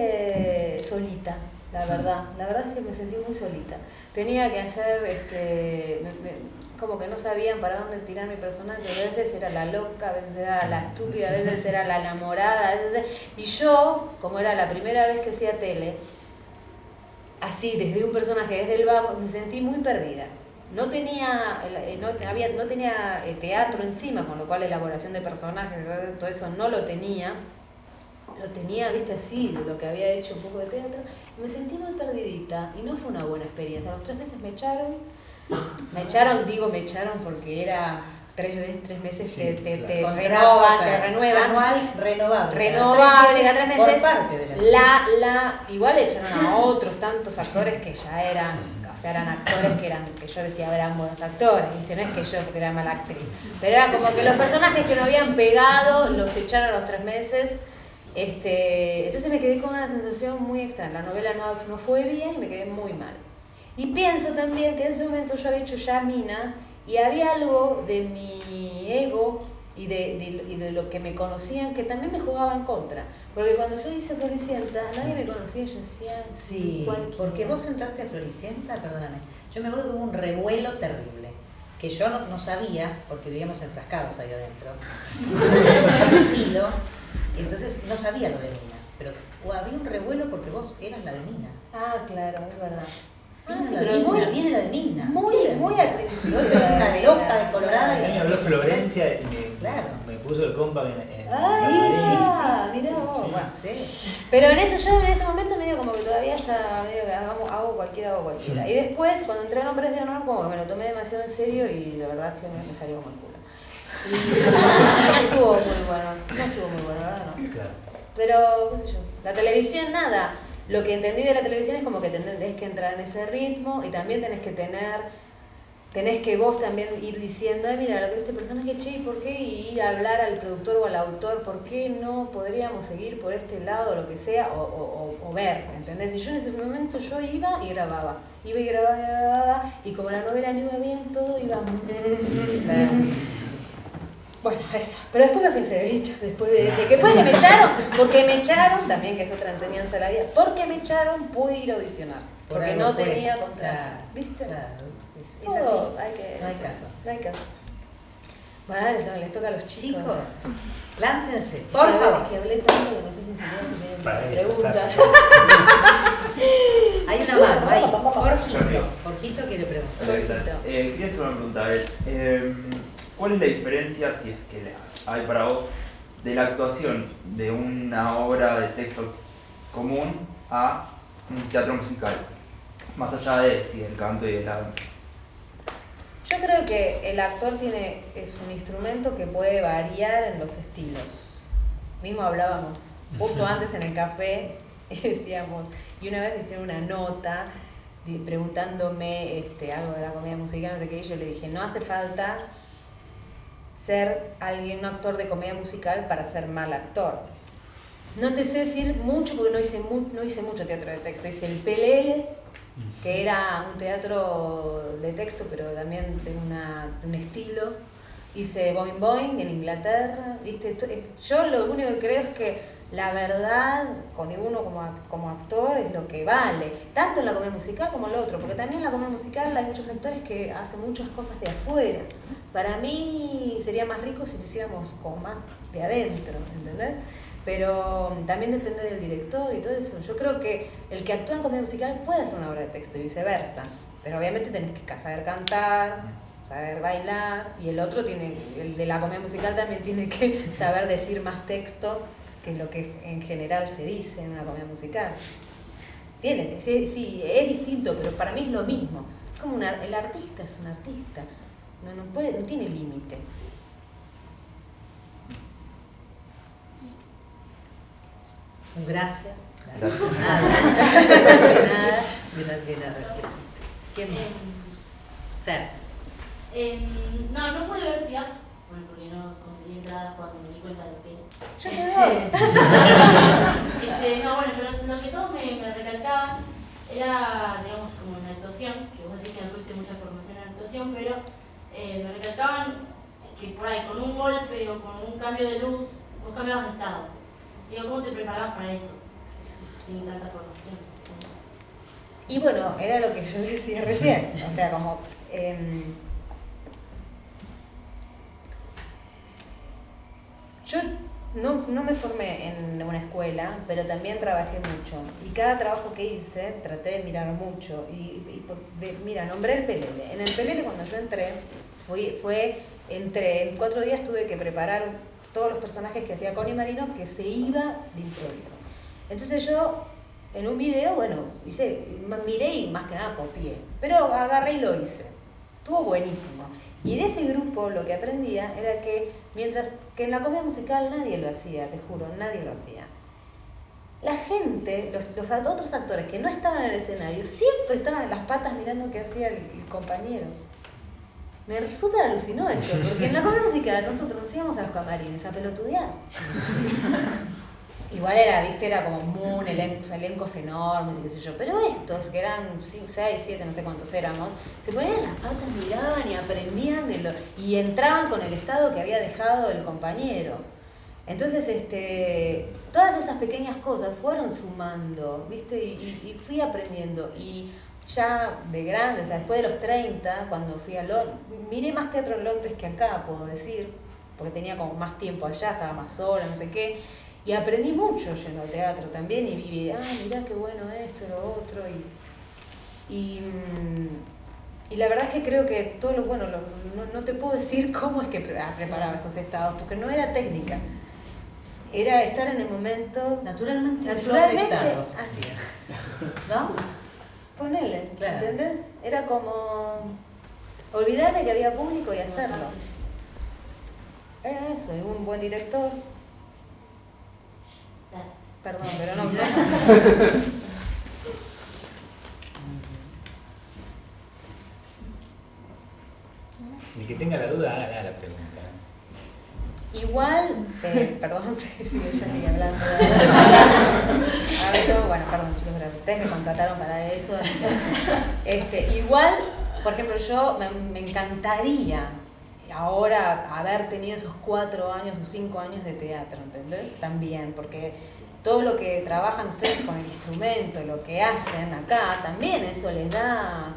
solita, la verdad es que me sentí muy solita. Tenía que hacer, como que no sabían para dónde tirar mi personaje, a veces era la loca, a veces era la estúpida, a veces era la enamorada, y yo, como era la primera vez que hacía tele, así, desde un personaje, desde el vamos, me sentí muy perdida. No tenía teatro encima, con lo cual elaboración de personajes, todo eso no lo tenía. Lo tenía, viste, así, de lo que había hecho un poco de teatro. Y me sentí muy perdidita y no fue una buena experiencia. A los 3 meses me echaron porque era 3 meses, sí, te renuevan. Anual, renovable, cada 3 meses. Por parte de la igual echaron a otros tantos actores que ya eran actores que yo decía eran buenos actores, ¿viste? No es que yo porque era mala actriz, pero era como que los personajes que no habían pegado los echaron a los 3 meses. Entonces me quedé con una sensación muy extraña. La novela no fue bien y me quedé muy mal. Y pienso también que en ese momento yo había hecho ya Mina y había algo de mi ego y de lo que me conocían que también me jugaba en contra. Porque cuando yo hice Floricienta, nadie me conocía, yo decía... Sí, porque vos entraste a Floricienta, perdóname, yo me acuerdo que hubo un revuelo terrible, que yo no sabía, porque vivíamos enfrascados ahí adentro, entonces no sabía lo de Mina, pero había un revuelo porque vos eras la de Mina. Ah, claro, es verdad. Sí, pero viene la de Mina. Muy al principio. Una loca de colorada. A mí me habló Florencia y me puso el compa en sí, mirá vos. Bueno, sí. Pero en ese momento medio como que todavía está medio que hago cualquiera. Y después, cuando entré en Hombres de Honor, como que me lo tomé demasiado en serio y la verdad es que me salió como el culo. Y no estuvo muy bueno, la verdad no. Claro. Pero, qué sé yo, la televisión nada. Lo que entendí de la televisión es como que tenés que entrar en ese ritmo y también tenés que vos también ir diciendo, mira, lo que este personaje, che, ¿por qué? Y ir a hablar al productor o al autor, ¿por qué no podríamos seguir por este lado, lo que sea, o ver, ¿entendés? Y yo en ese momento iba y grababa, y como la novela no iba bien, todo iba... Bueno, eso. Pero después me fui cerebrita, después que me echaron, porque me echaron, también que es otra enseñanza de la vida, porque me echaron pude ir a audicionar, porque no tenía contrato. Claro, ¿viste? Claro. Es Todo, así, no hay caso. Bueno, ahora les toca a los chicos. Chicos, láncense, por favor. Es que hablé tanto que no sé si tienen preguntas. Hay una mano ahí, Jorgito quiere preguntar. Quería hacer una pregunta, a ver. ¿Cuál es la diferencia, si es que las hay para vos, de la actuación de una obra de texto común a un teatro musical? Más allá de el canto y de la danza. Yo creo que el actor es un instrumento que puede variar en los estilos. Mismo hablábamos justo antes en el café y decíamos, y una vez me hicieron una nota preguntándome algo de la comedia musical, no sé qué, y yo le dije, no hace falta ser un actor de comedia musical para ser mal actor. No te sé decir mucho porque no hice mucho teatro de texto. Hice el PLL, que era un teatro de texto, pero también de un estilo. Hice Boing Boing en Inglaterra. ¿Viste? Yo lo único que creo es que la verdad, cuando uno como actor es lo que vale, tanto en la comedia musical como en lo otro, porque también en la comedia musical hay muchos actores que hacen muchas cosas de afuera. Para mí sería más rico si lo hiciéramos con más de adentro, ¿entendés? Pero también depende del director y todo eso. Yo creo que el que actúa en comedia musical puede hacer una obra de texto y viceversa, pero obviamente tenés que saber cantar, saber bailar, y el otro el de la comedia musical también tiene que saber decir más texto que lo que en general se dice en una comedia musical. Sí, es distinto, pero para mí es lo mismo. Es como el artista es un artista, no tiene límite. Gracias. Nada. De nada. ¿Quién más? Fer. No pude ver Piaf, porque no conseguí entradas cuando me di cuenta de lo que Yo te doy. No, bueno, yo lo que todos me recalcaban era, digamos, como en la actuación, que vos decís que no tuviste mucha formación en actuación, pero me recalcaban que por ahí, con un golpe o con un cambio de luz, vos cambiabas de estado. Digo, ¿cómo te preparabas para eso? Sin tanta formación. Y bueno, era lo que yo decía recién, o sea, como... yo no me formé en una escuela, pero también trabajé mucho. Y cada trabajo que hice, traté de mirar mucho. Mira, nombré el Pelele. En el Pelele, cuando yo entré, en 4 días tuve que preparar todos los personajes que hacía Connie Marino, que se iba de improviso. Entonces yo, en un video, bueno, miré y más que nada copié. Pero agarré y lo hice. Estuvo buenísimo. Y de ese grupo lo que aprendía era que, mientras que en la comedia musical nadie lo hacía, te juro, nadie lo hacía. La gente, los otros actores que no estaban en el escenario, siempre estaban en las patas mirando qué hacía el compañero. Me súper alucinó eso, porque en la comedia musical nosotros nos íbamos a los camarines a pelotudear. Igual era como muy elencos enormes y qué sé yo, pero estos, que eran 5, 6, 7, no sé cuántos éramos, se ponían las patas, miraban y aprendían y entraban con el estado que había dejado el compañero. Entonces, todas esas pequeñas cosas fueron sumando, ¿viste? Y fui aprendiendo. Y ya de grande, o sea, después de los 30, cuando fui a Londres, miré más teatro en Londres que acá, puedo decir, porque tenía como más tiempo allá, estaba más sola, no sé qué. Y aprendí mucho yendo al teatro también y vi, mirá qué bueno esto, lo otro. Y la verdad es que creo que todo lo bueno, no te puedo decir cómo es que preparaba esos estados, porque no era técnica. Era estar en el momento Naturalmente así. ¿No? Ponele, Claro. ¿entendés? Era como olvidarme que había público y hacerlo. Era eso, y un buen director. Gracias. Perdón, pero no. El que tenga la duda, haga la pregunta. Igual, perdón, si ella sigue hablando. Bueno, perdón chicos, pero ustedes me contrataron para eso. Igual, por ejemplo, yo me encantaría ahora haber tenido esos 4 años o 5 años de teatro, ¿entendés? También, porque todo lo que trabajan ustedes con el instrumento, lo que hacen acá, también eso les da...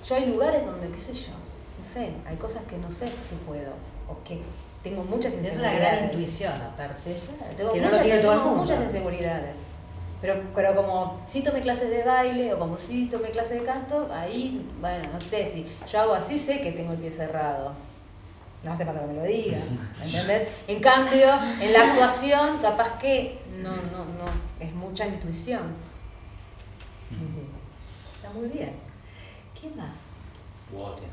Yo hay lugares donde, qué sé yo, no sé, hay cosas que no sé si puedo, o que tengo muchas Es inseguridades. una gran intuición, aparte. Tengo que no lo tiene todo el mundo. muchas inseguridades. Pero como si tomé clases de baile o como si tomé clases de canto, ahí, bueno, no sé, si yo hago así, sé que tengo el pie cerrado. No hace para que me lo digas, ¿entendés? En cambio, en la actuación, capaz que no, es mucha intuición. Está muy bien. ¿Qué más? Water.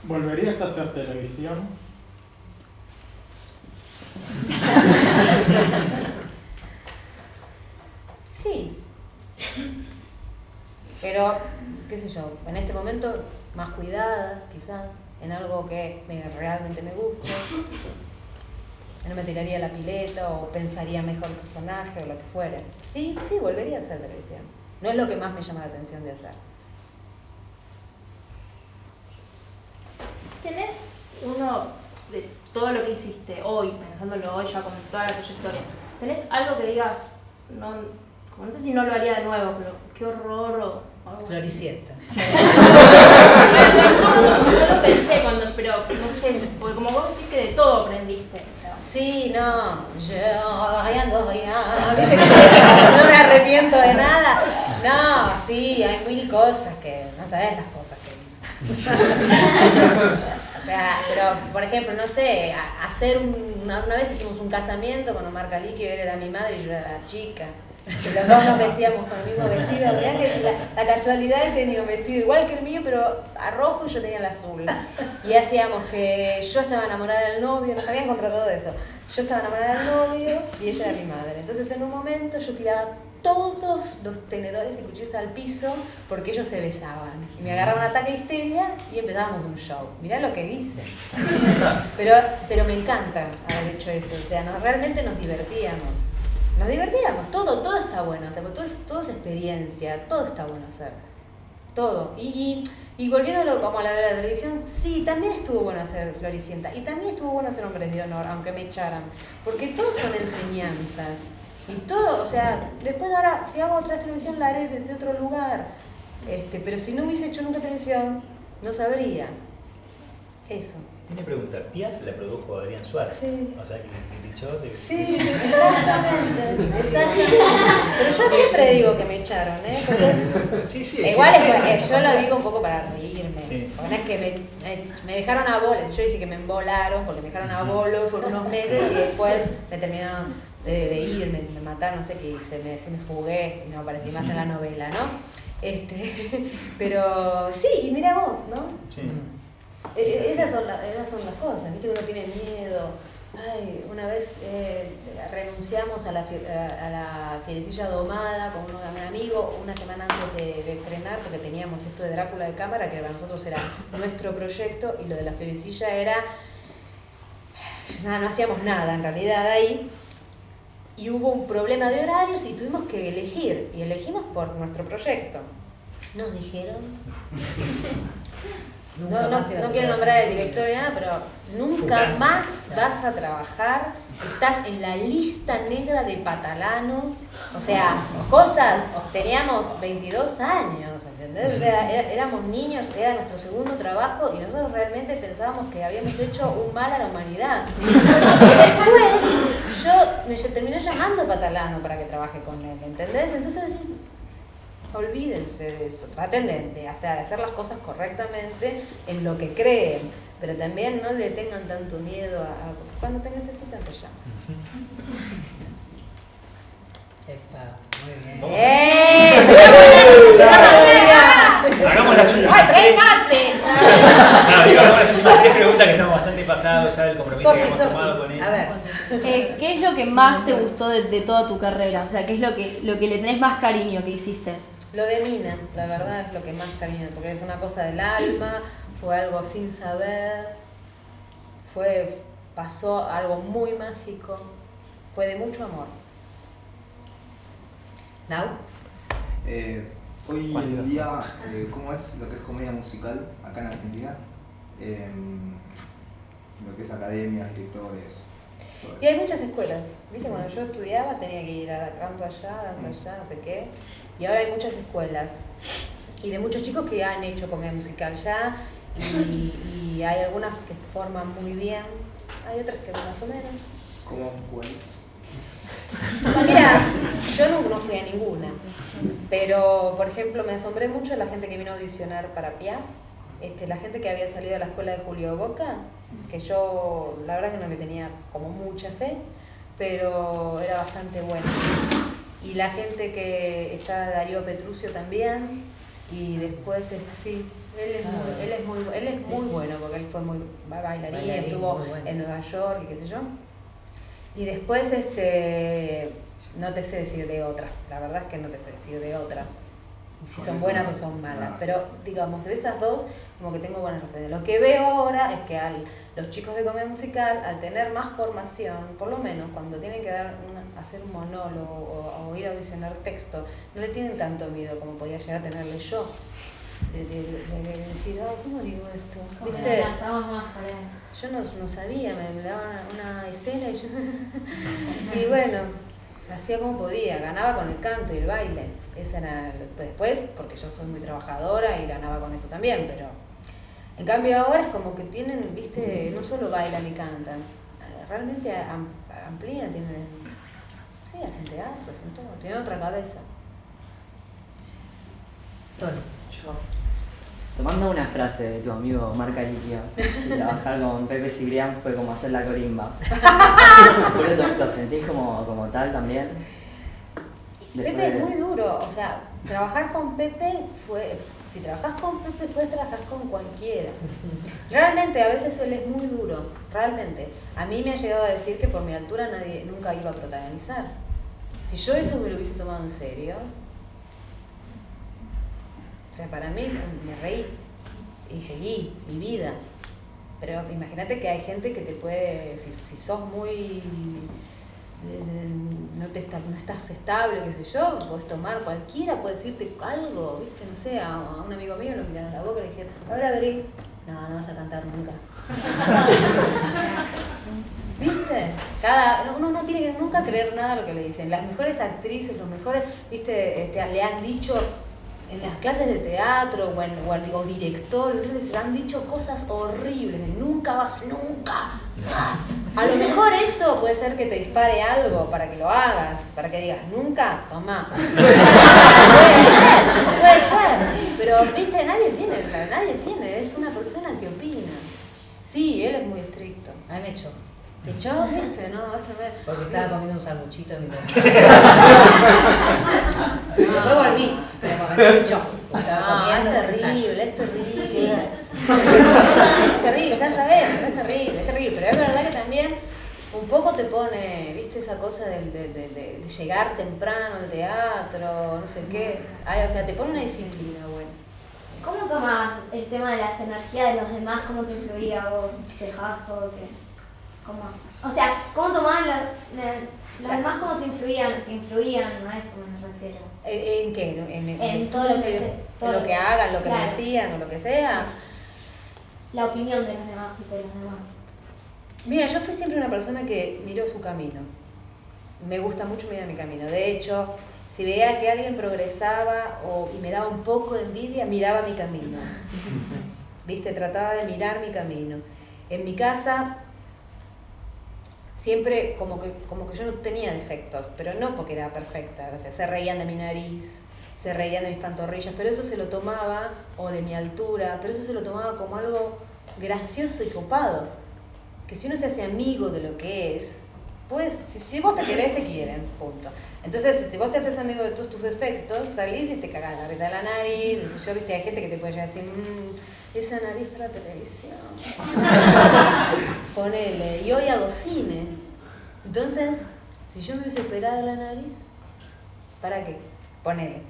¿Volverías a hacer televisión? Sí. Pero, qué sé yo, en este momento más cuidada, quizás, en algo que realmente me guste. No me tiraría la pileta o pensaría mejor el personaje o lo que fuera. Sí, volvería a hacer televisión. No es lo que más me llama la atención de hacer. ¿Tenés uno de todo lo que hiciste hoy, pensándolo hoy ya con toda la trayectoria, ¿Tenés algo que digas, no sé si no lo haría de nuevo, pero qué horror o algo así? Floricienta. Yo lo pensé pero no sé, porque como vos decís que de todo aprendiste. Sí, no, yo ¿viste que no me arrepiento de nada? No, sí, hay mil cosas que no sabés las cosas que hice. O sea, pero por ejemplo, no sé, hacer una vez hicimos un casamiento con Omar Caliquio, él era mi madre y yo era la chica. Los dos nos vestíamos con el mismo vestido. Mirá que la casualidad de tener un vestido igual que el mío, pero a rojo y yo tenía el azul. Y hacíamos que yo estaba enamorada del novio, nos habían contratado eso. Yo estaba enamorada del novio y ella era mi madre. Entonces en un momento yo tiraba todos los tenedores y cuchillos al piso porque ellos se besaban. Y me agarraba un ataque de histeria y empezábamos un show. Mirá lo que hice. Pero me encanta haber hecho eso. O sea, realmente nos divertíamos. Nos divertíamos, todo está bueno hacer, todo es experiencia, todo está bueno hacer, todo. Y volviéndolo como a la de la televisión, sí, también estuvo bueno hacer Floricienta, y también estuvo bueno hacer Hombres de Honor, aunque me echaran, porque todos son enseñanzas, y todo, o sea, después ahora, si hago otra televisión la haré desde otro lugar, pero si no hubiese hecho nunca televisión, no sabría, eso. Tiene pregunta, ¿Piaf la produjo Adrián Suárez? Sí. O sea, que dicho de... Sí, exactamente. Pero yo siempre digo que me echaron, Porque Sí, igual yo lo digo un poco para reírme. Sí. No es que me dejaron a bolo, yo dije que me embolaron porque me dejaron a bolo por unos meses y después me terminaron de ir, me mataron, no sé qué hice, me fugué y no aparecí más en la novela, ¿no? Pero sí, y mira vos, ¿no? Sí. Esas son las cosas, viste que uno tiene miedo. Ay, una vez renunciamos a la Fierecilla Domada con un amigo una semana antes de estrenar porque teníamos esto de Drácula de cámara que para nosotros era nuestro proyecto y lo de la Fierecilla era nada, no hacíamos nada en realidad ahí y hubo un problema de horarios y tuvimos que elegir y elegimos por nuestro proyecto. Nos dijeron no quiero nombrar al director ni nada, pero nunca más vas a trabajar, estás en la lista negra de Patalano, o sea, teníamos 22 años, ¿entendés? Éramos niños, era nuestro segundo trabajo y nosotros realmente pensábamos que habíamos hecho un mal a la humanidad. Y después me terminó llamando Patalano para que trabaje con él, ¿entendés? Entonces olvídense de eso, traten de hacer las cosas correctamente en lo que creen, pero también no le tengan tanto miedo a cuando te necesitan te llaman. Epa, muy bien. Hagamos las últimas tres preguntas que estamos bastante pasados ya del compromiso que hemos tomado con él. A ver. ¿Qué es lo que más te gustó de toda tu carrera? O sea, ¿qué es lo que le tenés más cariño que hiciste? Lo de Mina, la verdad es lo que más cariño, porque es una cosa del alma, fue algo sin saber, pasó algo muy mágico, fue de mucho amor. ¿Lau? Hoy en día, ¿cómo es lo que es comedia musical acá en Argentina? Lo que es academias, directores. Y hay muchas escuelas, ¿viste? Cuando yo estudiaba tenía que ir a canto allá, danza allá, no sé qué. Y ahora hay muchas escuelas y de muchos chicos que han hecho comedia musical ya y hay algunas que forman muy bien, hay otras que más o menos. ¿Cómo? ¿Cuáles? Mira, yo no fui a ninguna, pero por ejemplo me asombré mucho la gente que vino a audicionar para Piaf, la gente que había salido de la escuela de Julio Boca, que yo la verdad que no le tenía como mucha fe, pero era bastante buena. Y la gente que está Darío Petruccio también, y después sí, él es muy bueno porque él fue muy bailarín, estuvo bueno en Nueva York y qué sé yo. Y después no te sé decir de otras, la verdad es que no te sé decir de otras, si son buenas o son malas, pero digamos de esas dos como que tengo buenas referencias. Lo que veo ahora es que los chicos de comedia musical, al tener más formación, por lo menos cuando tienen que hacer un monólogo o ir a audicionar texto, no le tienen tanto miedo como podía llegar a tenerle yo. De decir, ¿cómo digo esto? ¿Viste? Yo no sabía, me daban una escena y yo... y bueno, hacía como podía, ganaba con el canto y el baile. Esa era después, porque yo soy muy trabajadora y ganaba con eso también, pero en cambio ahora es como que tienen, viste, no solo bailan y cantan, realmente amplían, tienen, sí, hacen teatro, hacen todo, tienen otra cabeza. Tony. Tomando una frase de tu amigo Marc Aliquio, trabajar con Pepe Cibrián fue como hacer la corimba. ¿Vos lo sentís como tal también? Pepe es muy duro, o sea, trabajar con Pepe fue, si trabajas con Pepe puedes trabajar con cualquiera. Realmente a veces él es muy duro, realmente. A mí me ha llegado a decir que por mi altura nadie nunca iba a protagonizar. Si yo eso me lo hubiese tomado en serio, o sea, para mí me reí y seguí mi vida. Pero imagínate que hay gente que te puede, si sos muy, no estás estable, qué sé yo, podés tomar, cualquiera puede decirte algo, ¿viste? No sé, a un amigo mío lo miraron a la boca y le dijeron, ahora veré, no vas a cantar nunca. ¿Viste? Uno no tiene que nunca creer nada de lo que le dicen. Las mejores actrices, los mejores, ¿viste? Le han dicho en las clases de teatro o directores, les han dicho cosas horribles, de nunca. A lo mejor eso puede ser que te dispare algo para que lo hagas, para que digas, nunca, tomá. Puede ser, pero viste, nadie tiene, es una persona que opina. Sí, él es muy estricto. A mí me echó. ¿Te echó? ¿Viste? No, porque estaba comiendo un sanguchito en mi casa. Después volví, pero me echó. Estaba comiendo es terrible. Es terrible, ya sabés, es terrible. Pero es verdad que también un poco te pone, viste, esa cosa de llegar temprano al teatro, no sé qué. Ay, o sea, te pone una disciplina, bueno. ¿Cómo tomabas el tema de las energías de los demás? ¿Cómo te influía a vos? ¿Te dejabas todo? ¿Cómo? O sea, ¿cómo tomaban los demás? ¿Cómo te influían? ¿Te influían? A eso me refiero. ¿En qué? En todo lo que lo que hagan, lo que claro. decían o lo que sea. La opinión de los demás y de los demás. Mira, yo fui siempre una persona que miró su camino. Me gusta mucho mirar mi camino. De hecho, si veía que alguien progresaba y me daba un poco de envidia, miraba mi camino. ¿Viste? Trataba de mirar mi camino. En mi casa siempre como que yo no tenía defectos, pero no porque era perfecta, o sea, se reían de mi nariz, se reían de mis pantorrillas, pero eso se lo tomaba, o de mi altura, pero eso se lo tomaba como algo gracioso y copado, que si uno se hace amigo de lo que es, pues si vos te querés, te quieren, punto. Entonces, si vos te haces amigo de todos tus defectos, salís y te cagás la risa de la nariz, yo, viste, hay gente que te puede llegar a decir, esa nariz para la televisión. Ponele, y hoy hago cine. Entonces, si yo me hubiese operado la nariz, ¿para qué? Ponele.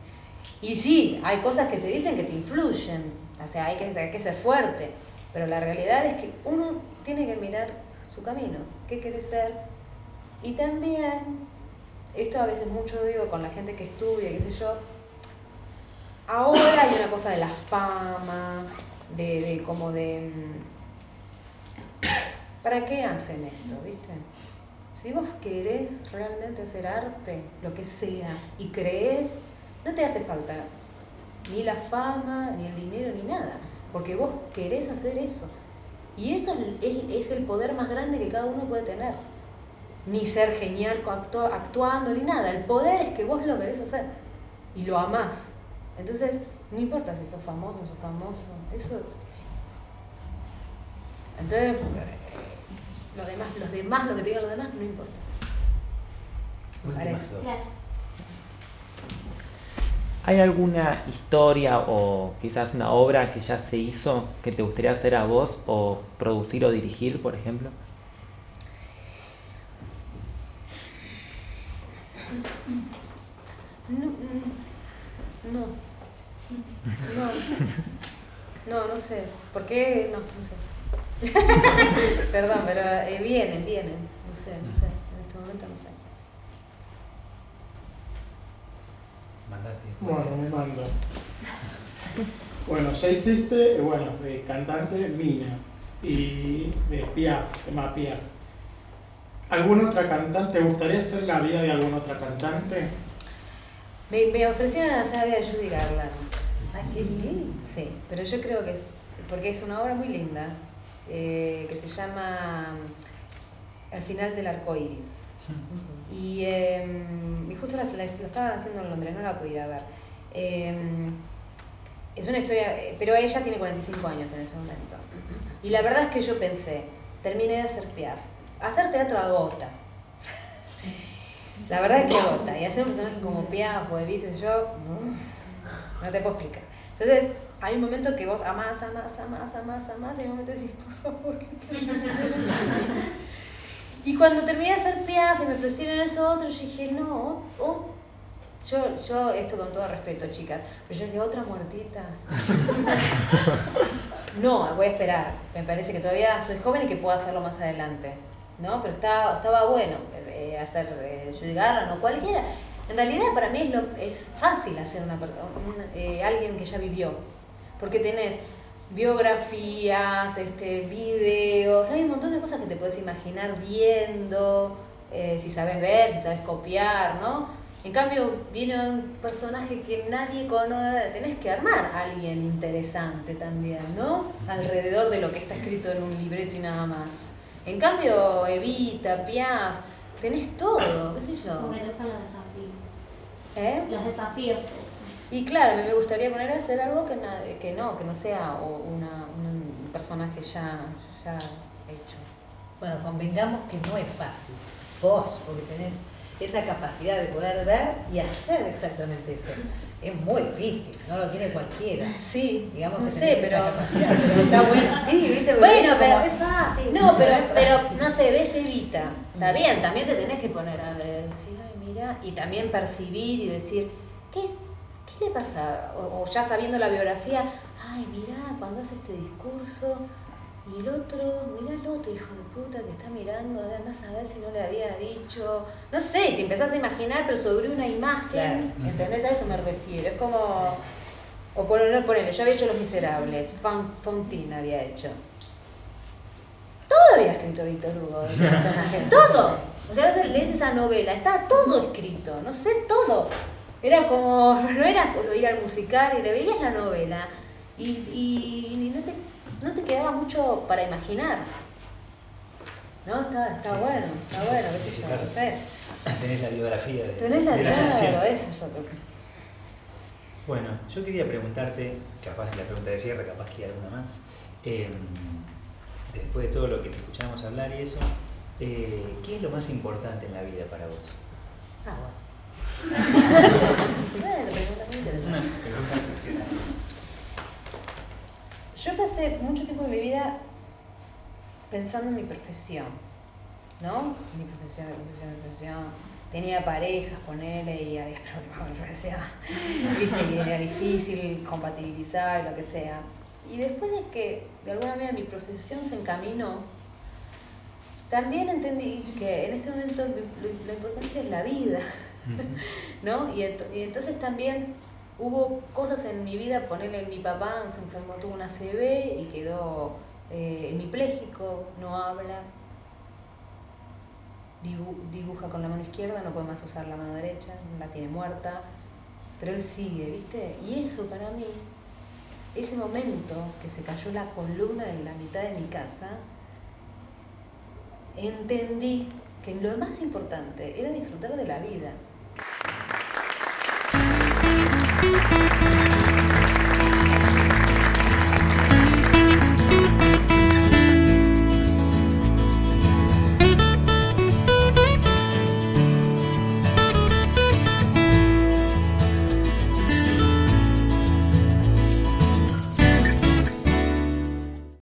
Y sí, hay cosas que te dicen que te influyen, o sea, hay que ser fuerte, pero la realidad es que uno tiene que mirar su camino, qué querés ser, y también, esto a veces mucho lo digo con la gente que estudia, qué sé yo, ahora hay una cosa de la fama, ¿para qué hacen esto, viste? Si vos querés realmente hacer arte, lo que sea, y creés, no te hace falta ni la fama, ni el dinero, ni nada, porque vos querés hacer eso. Y eso es el poder más grande que cada uno puede tener. Ni ser genial actuando, ni nada. El poder es que vos lo querés hacer y lo amás. Entonces, no importa si sos famoso o no sos famoso, eso sí. Entonces, lo que te digan los demás, no importa. ¿Hay alguna historia o quizás una obra que ya se hizo que te gustaría hacer a vos o producir o dirigir, por ejemplo? No sé. ¿Por qué? No sé. Perdón, pero vienen. No sé. En este momento no sé. Mandate. Bueno, me mando. Bueno, ya hiciste, de cantante Mina y de Piaf, tema Piaf. ¿Alguna otra cantante? ¿Te gustaría hacer la vida de alguna otra cantante? Me ofrecieron hacer la vida de Judy Garland. Ay, qué lindo. Sí, pero yo creo que es, porque es una obra muy linda, que se llama Al final del arco iris. Y justo la estaban haciendo en Londres, no la pude ir a ver. Es una historia, pero ella tiene 45 años en ese momento. Y la verdad es que yo pensé, terminé de hacer Piaf. Hacer teatro agota. La verdad es que agota. Y hacer un personaje como Piaf o Evito y yo, no te puedo explicar. Entonces, hay un momento que vos amás, y hay un momento que decís, por favor, ¿qué Y cuando terminé de hacer Piaf y me ofrecieron eso otro, yo dije, no, yo esto con todo respeto, chicas, pero yo decía, otra muertita. No, voy a esperar. Me parece que todavía soy joven y que puedo hacerlo más adelante, ¿no? Pero estaba bueno hacer Judy Garland o cualquiera. En realidad para mí es fácil hacer alguien que ya vivió, porque tenés biografías, videos, hay un montón de cosas que te puedes imaginar viendo, si sabes ver, si sabes copiar, ¿no? En cambio, viene un personaje que nadie conoce, tenés que armar a alguien interesante también, ¿no? Alrededor de lo que está escrito en un libreto y nada más. En cambio, Evita, Piaf, tenés todo, qué sé yo. Porque te gustan los desafíos. Los desafíos. Y claro, me gustaría poner a hacer algo que no sea un personaje ya hecho. Bueno, convengamos que no es fácil. Vos, porque tenés esa capacidad de poder ver y hacer exactamente eso. Es muy difícil, no lo tiene cualquiera. Sí, digamos no que sé, tenés pero esa capacidad, pero está bueno, sí, viste, bueno, pero es fácil. No, pero no sé, ves Evita. Está bien, también te tenés que poner a ver, decir, ay, mira, y también percibir y decir, ¿qué le pasa? O ya sabiendo la biografía, ay, mirá, cuando hace este discurso, y el otro, mirá el otro hijo de puta que está mirando, andás a ver si no le había dicho, no sé, te empezás a imaginar, pero sobre una imagen, claro. ¿Entendés? A eso me refiero, es como, o ponele, yo había hecho Los Miserables, Fontaine había hecho. Todo había escrito Víctor Hugo, ese personaje, todo. O sea, a lees esa novela, está todo escrito, no sé, todo. Era como, no era solo ir al musical y le veías la novela y no te quedaba mucho para imaginar. ¿No? Está bueno, qué sé yo, no sé. Tenés la biografía de la función. eso es lo que... Bueno, yo quería preguntarte, capaz la pregunta de cierre, capaz que hay alguna más. Después de todo lo que te escuchamos hablar y eso, ¿qué es lo más importante en la vida para vos? Bueno. Yo pasé mucho tiempo de mi vida pensando en mi profesión, ¿no? Mi profesión. Tenía parejas con él y había problemas con mi profesión. Viste, y era difícil compatibilizar, lo que sea. Y después de que de alguna manera mi profesión se encaminó, también entendí que en este momento la importancia es la vida, ¿no? Y entonces también hubo cosas en mi vida, ponerle mi papá se enfermó, tuvo una ACV y quedó hemipléjico, no habla, dibuja con la mano izquierda, no puede más usar la mano derecha, la tiene muerta, pero él sigue, ¿viste? Y eso para mí, ese momento que se cayó la columna de la mitad de mi casa, entendí que lo más importante era disfrutar de la vida.